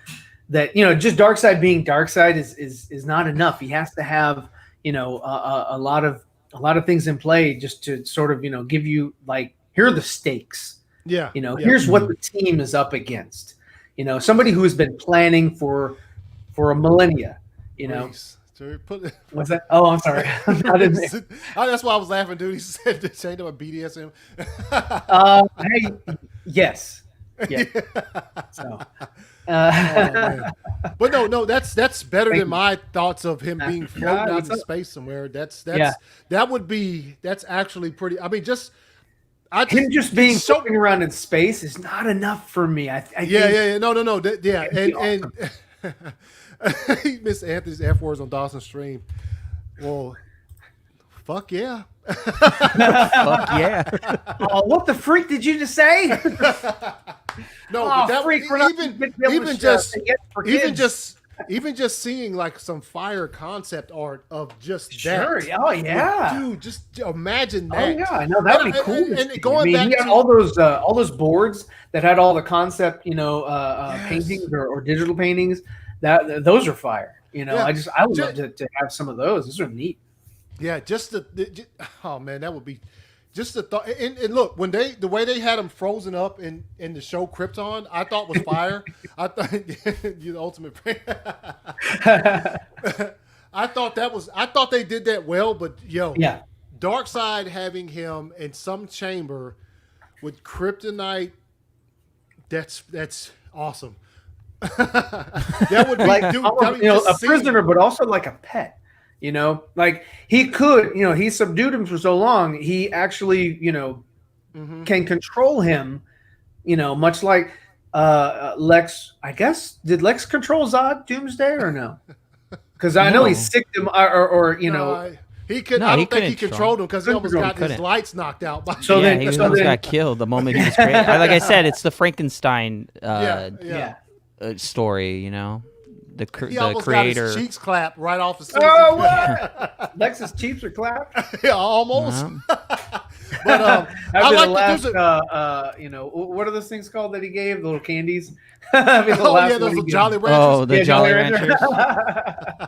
just Darkseid being Darkseid is not enough. He has to have a lot of things in play just to sort of give you like, here are the stakes. Here's what the team is up against. Somebody who has been planning for a millennia, What's that? Oh, I'm sorry. That's why I was laughing, dude. He said the same about BDSM. Hey, yes. Yeah. So, But no, that's better Thank than you. my thoughts of him being floating God, out what's in up? space somewhere. That's Yeah. that's actually pretty. I mean, I Him just being so floating around in space is not enough for me. I yeah, think no, yeah, it'd be and Miss Anthony's F words on Dawson's stream. Well, fuck yeah. Fuck yeah. Oh, what the freak did you just say? No, Oh, but that freak, we're not even gonna be able even to just say yes for even kids. just seeing like some fire concept art of just Sure. that. Oh yeah. Dude, just imagine Oh that. yeah, I know that would be And- cool. and- to and see. going I mean, back he had to- all those boards that had all the concept, Yes. paintings or digital paintings. Those are fire. Yeah. I would love to have some of those. Those are neat. Yeah, oh man, that would be just the thought. And look, when the way they had him frozen up in the show Krypton, I thought was fire. I thought you're the ultimate. I thought they did that well, but Yeah. Darkseid having him in some chamber with kryptonite, that's awesome. That would be Almost, a prisoner, but also like a pet. Like he could, he subdued him for so long. He actually, can control him. Much like Lex. I guess did Lex control Zod Doomsday or no? Because I know he sicked him, or he could. No, I he don't think he couldn't controlled him because he almost got his couldn't. lights knocked out. By So yeah, then- he so almost then- got killed the moment he was created. Like I said, it's the Frankenstein yeah. story. The He the almost creator. got his cheeks clapped right off the. Oh, what? Lex's cheeks are clapped. Yeah, almost. Uh-huh. But I That'd be like the that. last, There's a, what are those things called that he gave? The little candies. That'd be the oh last yeah, one those he are gave. Jolly Ranchers. Oh, the Yeah, Jolly Rancher. Ranchers.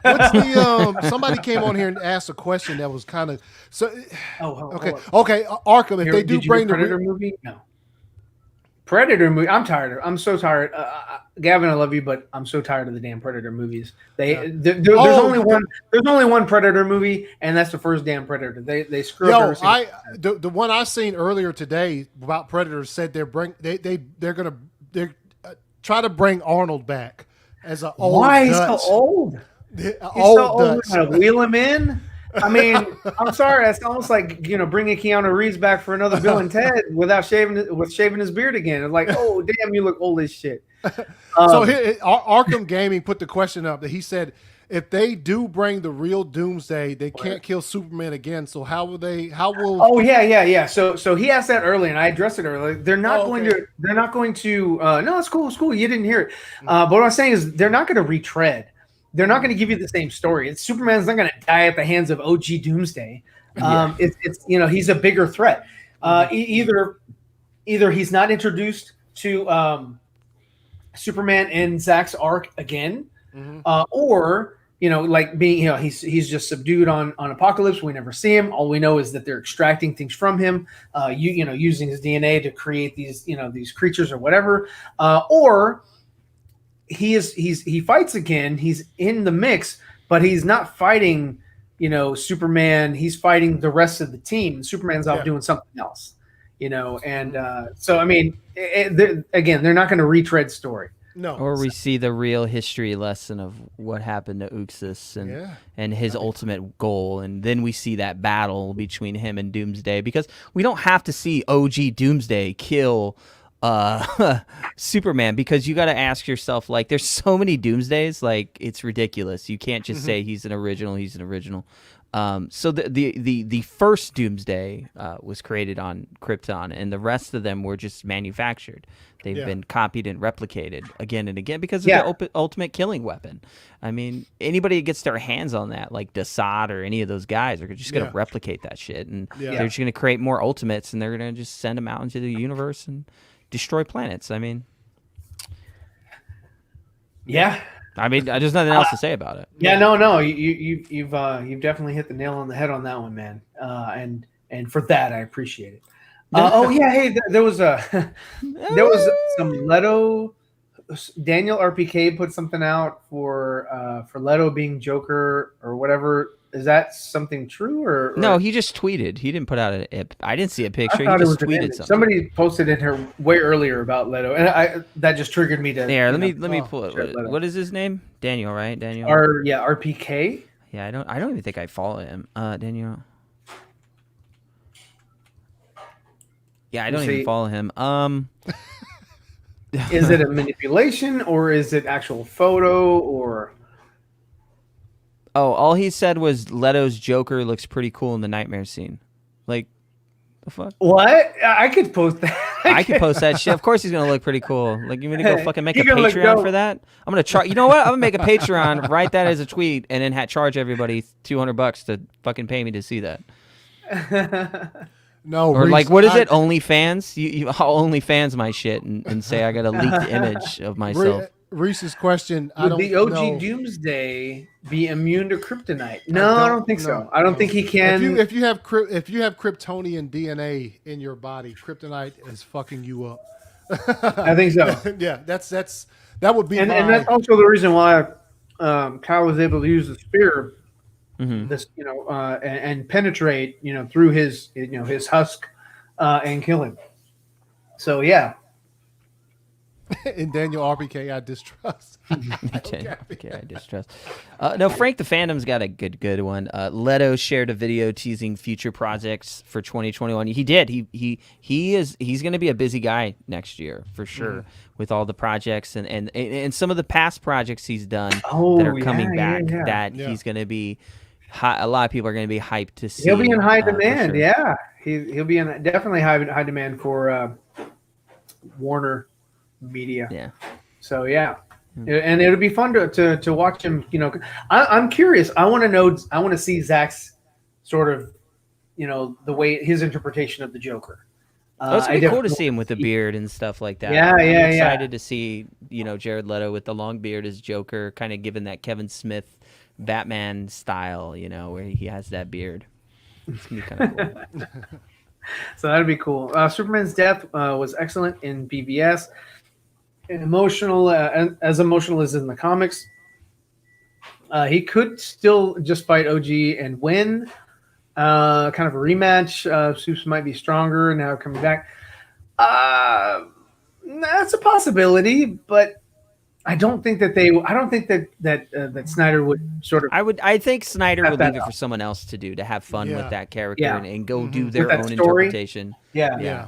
What's the somebody came on here and asked a question that was kind of so. Oh, Okay, hold okay, Arkham. If on. they do Did you bring the Predator movie, no. Predator movie. I'm tired. I'm so tired. Gavin, I love you, but I'm so tired of the damn Predator movies. There's only one. There's only one Predator movie, and that's the first damn Predator. They screw up. The one I seen earlier today about Predators said they're gonna try to bring Arnold back as an old. Why he's Dutch. so old? He's He's so old. Dutch. We're gonna wheel him in. I mean, I'm sorry. That's almost like bringing Keanu Reeves back for another Bill and Ted without shaving his beard again. It's like, oh damn, you look old as shit. So here, Arkham Gaming put the question up that he said, if they do bring the real Doomsday, they can't kill Superman again. So how will? Oh yeah. So he asked that earlier, and I addressed it earlier. They're not going to. They're not going to. No, it's cool. It's cool. You didn't hear it. But what I'm saying is, they're not going to retread. They're not going to give you the same story. Superman's not going to die at the hands of OG Doomsday. It's he's a bigger threat. Either he's not introduced to Superman in Zack's arc again, or like being he's just subdued on Apocalypse. We never see him. All we know is that they're extracting things from him, using his DNA to create these these creatures or whatever, or he fights again. He's in the mix, but he's not fighting, Superman. He's fighting the rest of the team. Superman's out doing something else, And so, I mean, they're not going to retread story. No. Or we see the real history lesson of what happened to Uxas and his ultimate goal, and then we see that battle between him and Doomsday, because we don't have to see OG Doomsday kill Superman, because you got to ask yourself, like, there's so many Doomsdays, like, it's ridiculous. You can't just say he's an original. So the first Doomsday was created on Krypton, and the rest of them were just manufactured. They've been copied and replicated again and again because of the ultimate killing weapon. I mean, anybody that gets their hands on that, like Desaad or any of those guys, are just going to replicate that shit, and they're just going to create more ultimates, and they're going to just send them out into the universe and destroy planets. I mean, there's nothing else to say about it. Yeah, no, you've definitely hit the nail on the head on that one, man. And for that, I appreciate it. Hey, there was some Leto. Daniel RPK put something out for Leto being Joker or whatever. Is that something true or No, he just tweeted. He didn't put out I didn't see a I picture. He thought it was just an tweeted image. something. Somebody posted it here way earlier about Leto, and that just triggered me to. There, let me oh, pull it. shit, Leto. What is his name? Daniel, right? Daniel. RPK. Yeah, I don't even think I follow him. Daniel. Yeah, I don't even follow him. Is it a manipulation or is it actual photo or? Oh, all he said was Leto's Joker looks pretty cool in the nightmare scene. Like, the fuck? What? I could post that. I could post that shit. Of course he's gonna look pretty cool. Like, you want me to go fucking make a He gonna look Patreon dope. for that? I'm gonna try. You know what? I'm gonna make a Patreon, write that as a tweet, and then charge everybody $200 to fucking pay me to see that. No, Or Reese, like, what is it? OnlyFans? I'll OnlyFans my shit and say I got a leaked image of myself. Reese's question. I Would don't the OG know. Doomsday be immune to kryptonite? No, I don't think so. no, I don't no. think he can. If you have Kryptonian DNA in your body, kryptonite is fucking you up. I think so. Yeah, that would be And my, that's also the reason why Kyle was able to use the spear, Mhm. this and penetrate through his his husk and kill him. So yeah, in Daniel RPK I distrust. Okay, I distrust. No, Frank the Phantom's got a good one. Leto shared a video teasing future projects for 2021. He did. He's going to be a busy guy next year for sure with all the projects and some of the past projects he's done that are coming back. That he's going to be. A lot of people are going to be hyped to see. he'll be in high for demand. sure. Yeah, he'll be in definitely high demand for Warner Media. Yeah. So yeah, and it'll be fun to watch him. I'm curious. I want to know. I want to see Zack's sort of, the way his interpretation of the Joker. It's gonna be cool to definitely see him with the beard and stuff like that. Yeah, I'm yeah. excited to see Jared Leto with the long beard as Joker, kind of given that Kevin Smith Batman style, where he has that beard. It's gonna be kind of cool. So that'd be cool. Superman's death was excellent in BVS. Emotional, as emotional as in the comics. He could still just fight OG and win. Kind of a rematch. Supes might be stronger now coming back. That's a possibility, but I don't think that that Snyder would sort of. I think Snyder Cut would that leave it out. for someone else to do, to have fun Yeah. with that character Yeah. and go do With their that own story. interpretation. Yeah. yeah.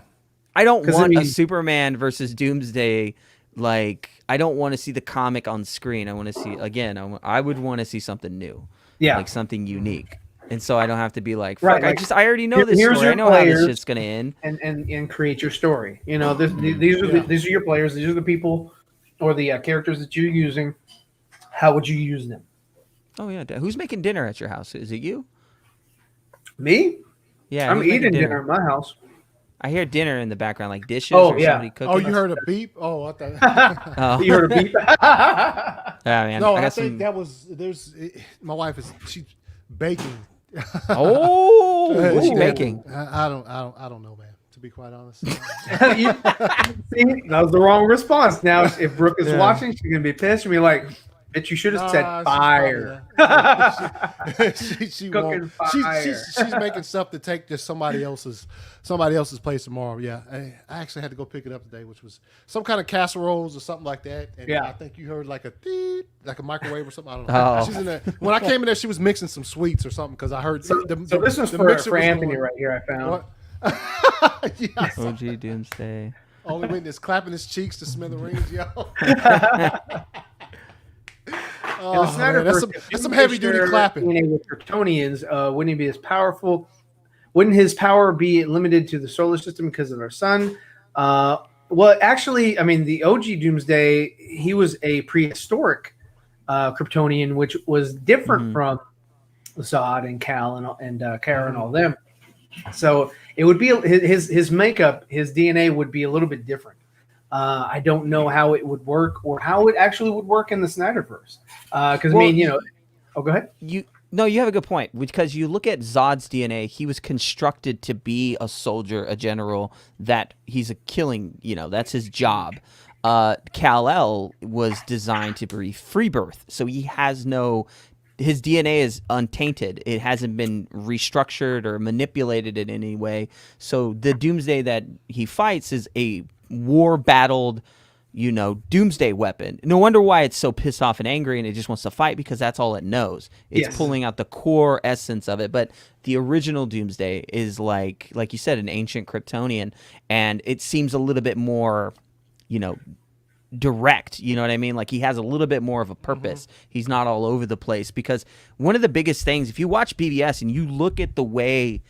I don't 'Cause, I want a mean- Superman versus Doomsday. Like, I don't want to see the comic on screen. I want to see, again, I would want to see something new. Yeah. Like something unique. And so I don't have to be like, fuck, Right, like, I already know this here's story. I your know how this players. shit's going to end. and create your story. These are your players. These are the people or the characters that you're using. How would you use them? Oh, yeah. Who's making dinner at your house? Is it you? Me? Yeah. I'm who's making eating dinner at my house. I hear dinner in the background, like dishes Oh, or yeah. somebody cooking. Oh, you heard a beep? Oh, I thought. Oh. You heard a beep? Yeah, man. No, I I got think some... that was my wife she's baking. Oh, what's she Ooh. making? I don't know, man. To be quite honest. See, that was the wrong response. Now, if Brooke is Yeah. watching, she's gonna be pissed and be like, "Bitch, you should have said Nah, she's fire." probably, she Cooking won't. fire. She's making stuff to take to somebody else's place tomorrow. Yeah, I actually had to go pick it up today, which was some kind of casseroles or something like that. And Yeah. I think you heard like a beep, like a microwave or something. I don't know. Oh. She's in there. When I came in there, she was mixing some sweets or something because I heard. So this was the for mixer was Anthony going- right here. I found. What? Yeah, OG Doomsday. only witness clapping his cheeks to smithereens, yo. In the Snyderverse, that's if some you heavy duty share clapping. DNA with Kryptonians, wouldn't he be as powerful? Wouldn't his power be limited to the solar system because of our sun? Well, actually, I mean, the OG Doomsday, he was a prehistoric Kryptonian, which was different from Zod and Cal and Kara and all them. So it would be his makeup, his DNA would be a little bit different. I don't know how it would work or how it actually would work in the Snyderverse. Because, Well, go ahead. You have a good point, because you look at Zod's DNA, he was constructed to be a soldier, a general, that he's a killing, that's his job. Kal-El was designed to be free birth, so he has his DNA is untainted. It hasn't been restructured or manipulated in any way. So the Doomsday that he fights is a war-battled, Doomsday weapon. No wonder why it's so pissed off and angry, and it just wants to fight, because that's all it knows. It's pulling out the core essence of it. But the original Doomsday is like you said, an ancient Kryptonian, and it seems a little bit more, direct. You know what I mean? Like, he has a little bit more of a purpose. He's not all over the place, because one of the biggest things, if you watch BVS and you look at the way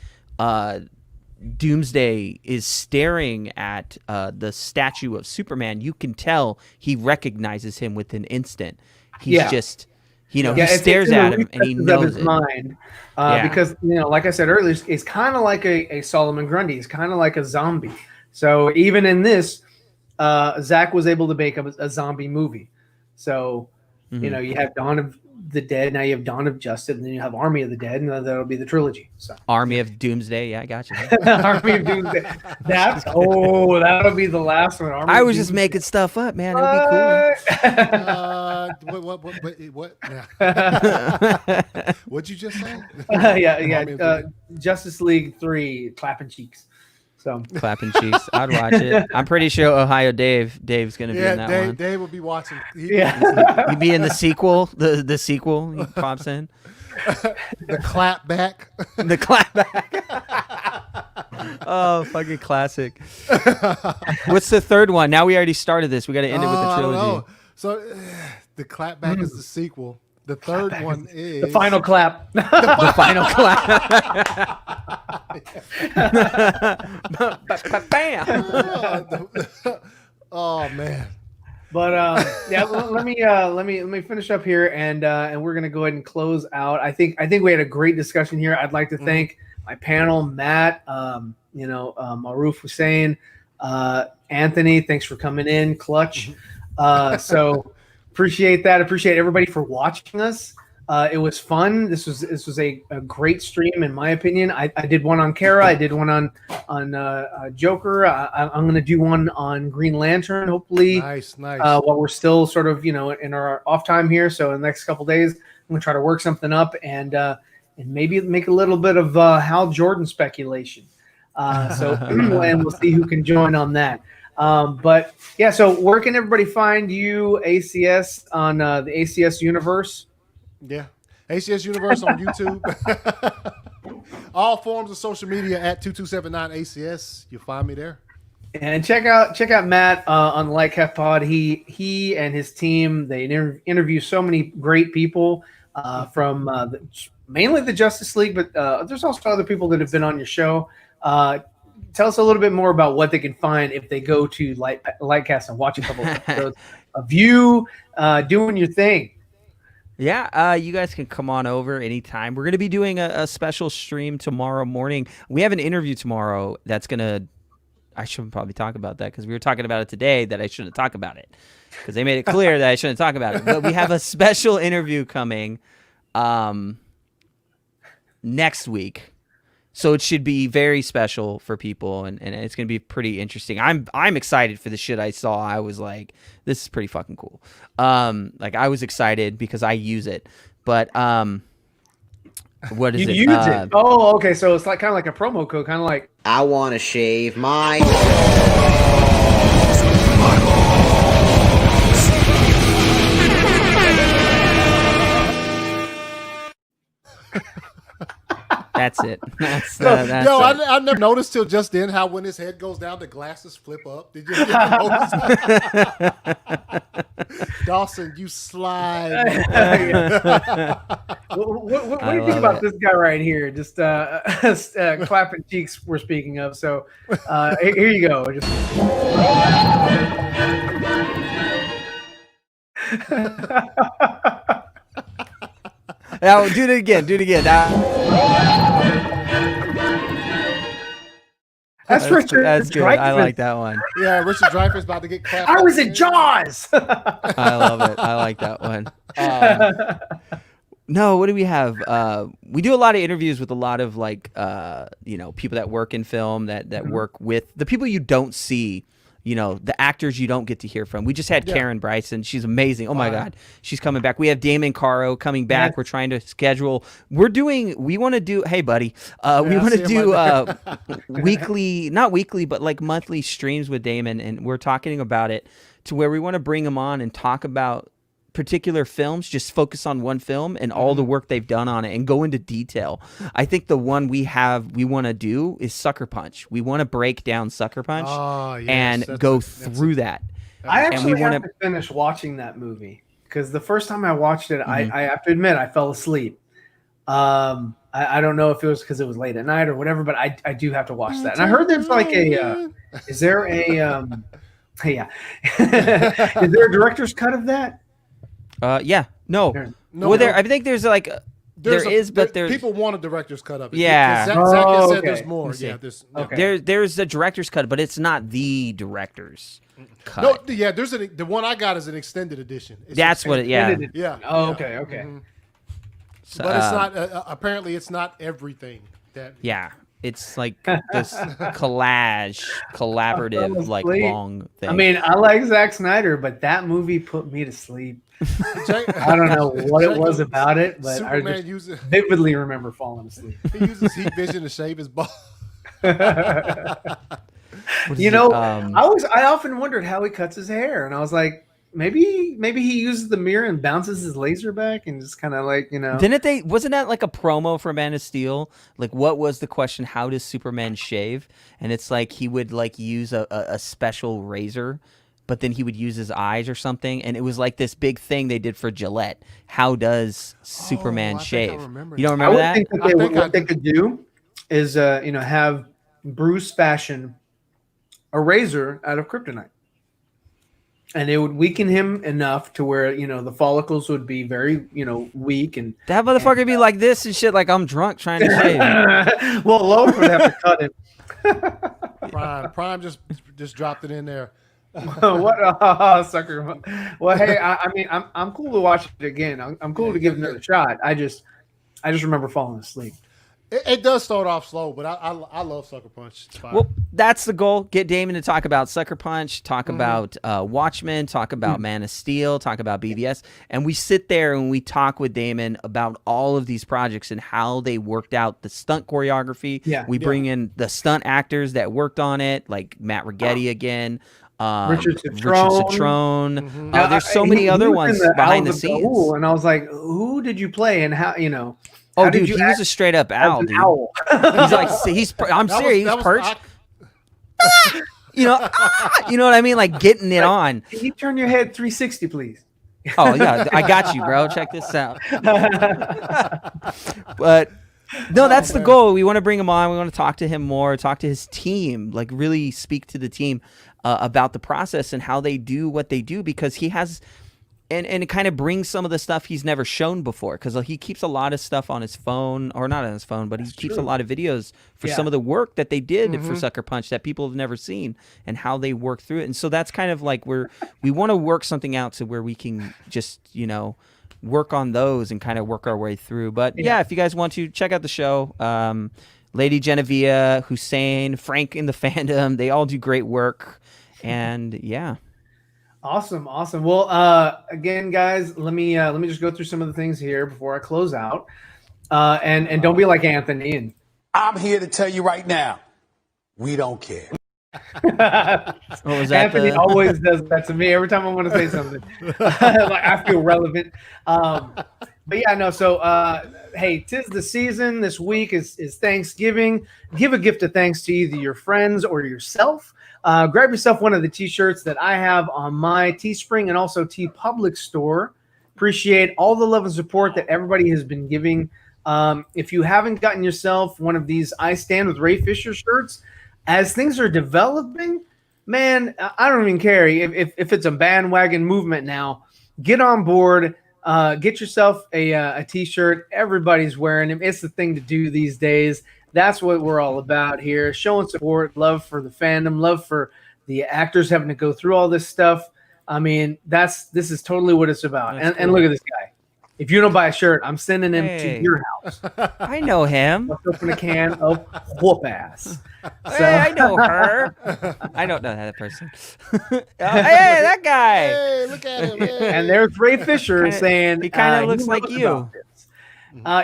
Doomsday is staring at the statue of Superman, you can tell he recognizes him with an instant. He's just, he stares at him and he knows it. Mind. Because, like I said earlier, it's kind of like a Solomon Grundy. It's kind of like a zombie. So even in this, Zack was able to make a zombie movie. So, you have Dawn of the Dead, now you have Dawn of Justice, and then you have Army of the Dead, and that'll be the trilogy. So Army of Doomsday, yeah, I got you. Army of Doomsday. That'll be the last one. I was just making stuff up, man. It'll be cool. What? What'd you just say? Justice League 3, clapping cheeks. So clapping cheeks. I'd watch it. I'm pretty sure Ohio Dave's gonna be in that one. Dave will be watching. He'd be in the sequel. The sequel. He pops in. The clap back. The clap back. Oh, fucking classic. What's the third one? Now we already started this. We got to end it with the trilogy. So the clap back is the sequel. The third one is the final clap. The final clap. Bam. Oh man. But let me finish up here, and we're gonna go ahead and close out. I think we had a great discussion here. I'd like to thank my panel, Matt, Maruf Hussein, Anthony. Thanks for coming in, Clutch. So appreciate that. Appreciate everybody for watching us. It was fun. This was a great stream, in my opinion. I did one on Kara. I did one on Joker. I'm going to do one on Green Lantern, hopefully. Nice. While we're still sort of, in our off time here. So in the next couple days, I'm going to try to work something up and maybe make a little bit of Hal Jordan speculation. And we'll see who can join on that. But yeah, so where can everybody find you, ACS, on the ACS Universe? Yeah, ACS Universe on YouTube. All forms of social media at 2279 ACS. You'll find me there. And check out Matt on the Lightcap Pod. He and his team, they interview so many great people from mainly the Justice League, but there's also other people that have been on your show. Tell us a little bit more about what they can find if they go to Lightcast and watch a couple of episodes of you doing your thing. Yeah, you guys can come on over anytime. We're going to be doing a special stream tomorrow morning. We have an interview tomorrow that's going to... I shouldn't probably talk about that because we were talking about it today that I shouldn't talk about it because they made it clear that I shouldn't talk about it. But we have a special interview coming next week. So it should be very special for people, and it's going to be pretty interesting. I'm excited for the shit I saw. I was like, this is pretty fucking cool. I was excited because I use it. But what is it? You use it? Oh, okay. So it's kind of like a promo code, kind of like I want to shave my. That's it. That's I never noticed till just then how when his head goes down, the glasses flip up. Did you notice? Dawson, you slide. What do you think about this guy right here? Just clapping cheeks we're speaking of. So here you go. Just... Now, do it again. That's Richard. That's good. Dreyfuss. I like that one. Yeah, Richard Dreyfuss about to get clapped. I was in Jaws. I love it. I like that one. No, what do we have? We do a lot of interviews with a lot of people that work in film, that work with the people you don't see the actors you don't get to hear from. We just had Yeah. Karen Bryson. She's amazing. Oh my God. She's coming back. We have Damon Caro coming back. Yes. We're trying to schedule. We want to do, hey buddy, we I want see to him do right weekly, not weekly, but like monthly streams with Damon. And we're talking about it to where we want to bring him on and talk about particular films, just focus on one film and all the work they've done on it and go into detail. I think the one we want to do is Sucker Punch. We want to break down Sucker Punch and go through that. I actually we have wanna- to finish watching that movie because the first time I watched it, I have to admit I fell asleep. I don't know if it was because it was late at night or whatever, but I do have to watch that. And I heard there's like is there a yeah, is there a director's cut of that? Yeah, no. I think there's like people want a director's cut of it. Yeah. Zack has said okay. there's more. Let's see. Yeah, there's Okay. there's a director's cut, but it's not the director's cut. no. Yeah, there's the one I got is an extended edition. It's That's what it. Yeah. Extended it. Yeah. Oh, yeah. okay. Okay. Mhm. So, But it's not. Apparently, it's not everything that. Yeah, it's like this collaborative, like asleep. long thing. I mean, I like Zack Snyder, but that movie put me to sleep. I don't know what it was about it, but I Superman just uses vividly remember falling asleep. he uses heat vision to shave his ball. What is You it? know, I often wondered how he cuts his hair, and I was like, maybe he uses the mirror and bounces his laser back and just kind of like, wasn't that like a promo for Man of Steel? Like, what was the question? How does Superman shave? And it's like he would like use a special razor, but then he would use his eyes or something. And it was like this big thing they did for Gillette. How does Superman I think I shave? remember You don't I remember would that? think that I they, think what they could do is, have Bruce fashion a razor out of kryptonite. And it would weaken him enough to where, the follicles would be very, weak. And That motherfucker be like this and shit, like I'm drunk trying to shave. well, Lois would have to cut him. Prime just dropped it in there. What sucker? Well, hey, I mean, I'm cool to watch it again. I'm cool to give it another shot. I just remember falling asleep. It does start off slow, but I love Sucker Punch. It's fine. Well, that's the goal. Get Damon to talk about Sucker Punch, talk about Watchmen, talk about Man of Steel, talk about BVS. And we sit there and we talk with Damon about all of these projects and how they worked out the stunt choreography. Yeah. We bring in the stunt actors that worked on it, like Matt Rigetti again. Richard Citrone. There's so many other ones behind the scenes. And I was like, who did you play and how, Oh, how dude, did you he was act a straight up as owl, an dude. owl? He's like, I'm serious, he's perched. You know what I mean? Like getting it on. Can you turn your head 360, please? Oh yeah, I got you, bro. Check this out. But no, that's the goal. We want to bring him on. We want to talk to him more, talk to his team, like really speak to the team about the process and how they do what they do, because he has, and it kind of brings some of the stuff he's never shown before, because he keeps a lot of stuff on his phone, or not on his phone, but he keeps a lot of videos for some of the work that they did for Sucker Punch that people have never seen and how they work through it. And so that's kind of like we want to work something out to where we can just, work on those and kind of work our way through. But yeah, if you guys want to check out the show, Lady Genevieve, Hussein, Frank in the fandom, they all do great work. And yeah. Awesome. Well, again, guys, let me just go through some of the things here before I close out. And don't be like Anthony. And I'm here to tell you right now, we don't care. What was that? Anthony always does that to me every time I want to say something. Like I feel relevant. But yeah, no. So, hey, 'tis the season. This week is Thanksgiving. Give a gift of thanks to either your friends or yourself. Grab yourself one of the T-shirts that I have on my Teespring and also TeePublic store. Appreciate all the love and support that everybody has been giving. If you haven't gotten yourself one of these I Stand with Ray Fisher shirts, as things are developing, man, I don't even care if it's a bandwagon movement now. Get on board. Get yourself a T-shirt. Everybody's wearing them. It's the thing to do these days. That's what we're all about here. Showing support, love for the fandom, love for the actors having to go through all this stuff. I mean, this is totally what it's about. And look at this guy. If you don't buy a shirt, I'm sending him Hey. to your house. I know him. Let's open a can of whoop ass. Hey, I know her. I don't know that person. Hey, that guy. Hey, look at him. Hey. And there's Ray Fisher Kinda- saying he kinda he looks like knows you. about this.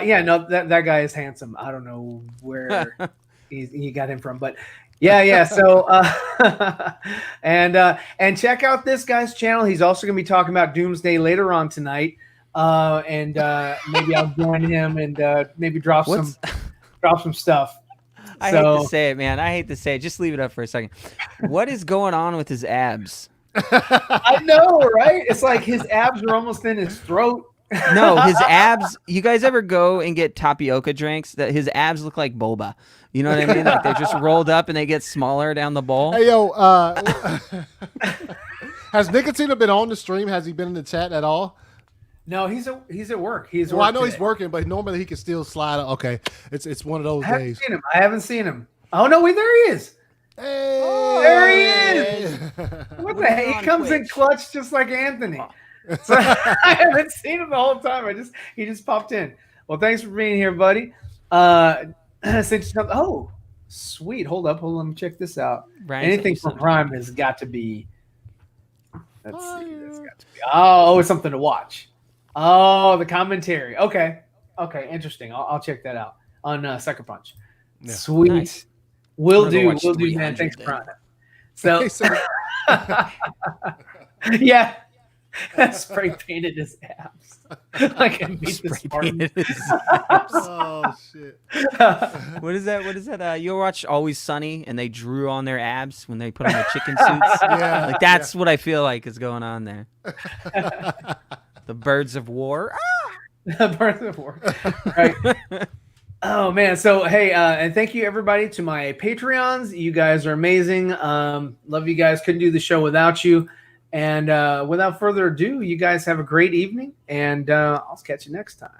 Yeah, no, that guy is handsome. I don't know where he got him from, but yeah. So and check out this guy's channel. He's also going to be talking about Doomsday later on tonight. And maybe I'll join him and maybe drop some stuff. I hate to say it, man. I hate to say it. Just leave it up for a second. What is going on with his abs? I know, right? It's like his abs are almost in his throat. No, his abs. You guys ever go and get tapioca drinks? That his abs look like boba. You know what I mean? Like they're just rolled up and they get smaller down the bowl. Hey, yo, has Nicotino been on the stream? Has he been in the chat at all? No, he's at work. Well, I know he's working, but normally he can still slide. Okay, it's one of those days. I haven't seen him. Oh no, wait, there he is. Hey, there he is. What the heck? He comes in clutch just like Anthony. So I haven't seen him the whole time. He just popped in. Well, thanks for being here, buddy. Oh, sweet. Hold up. Let me check this out. Brian, anything from Prime has got to be. Let's see. It's got to be. Oh, it's something to watch. Oh, the commentary. Okay. Interesting. I'll check that out on Sucker Punch. Yeah. Sweet. Nice. Will do, man. Thanks for Prime. So, yeah. Spray painted his abs. Like I beat the Spartan. Oh shit! What is that? You watch Always Sunny and they drew on their abs when they put on their chicken suits. Yeah, like that's what I feel like is going on there. The Birds of War. The Birds of War. Right. Oh man. So hey, and thank you everybody to my Patreons. You guys are amazing. Love you guys. Couldn't do the show without you. And without further ado, you guys have a great evening, and I'll catch you next time.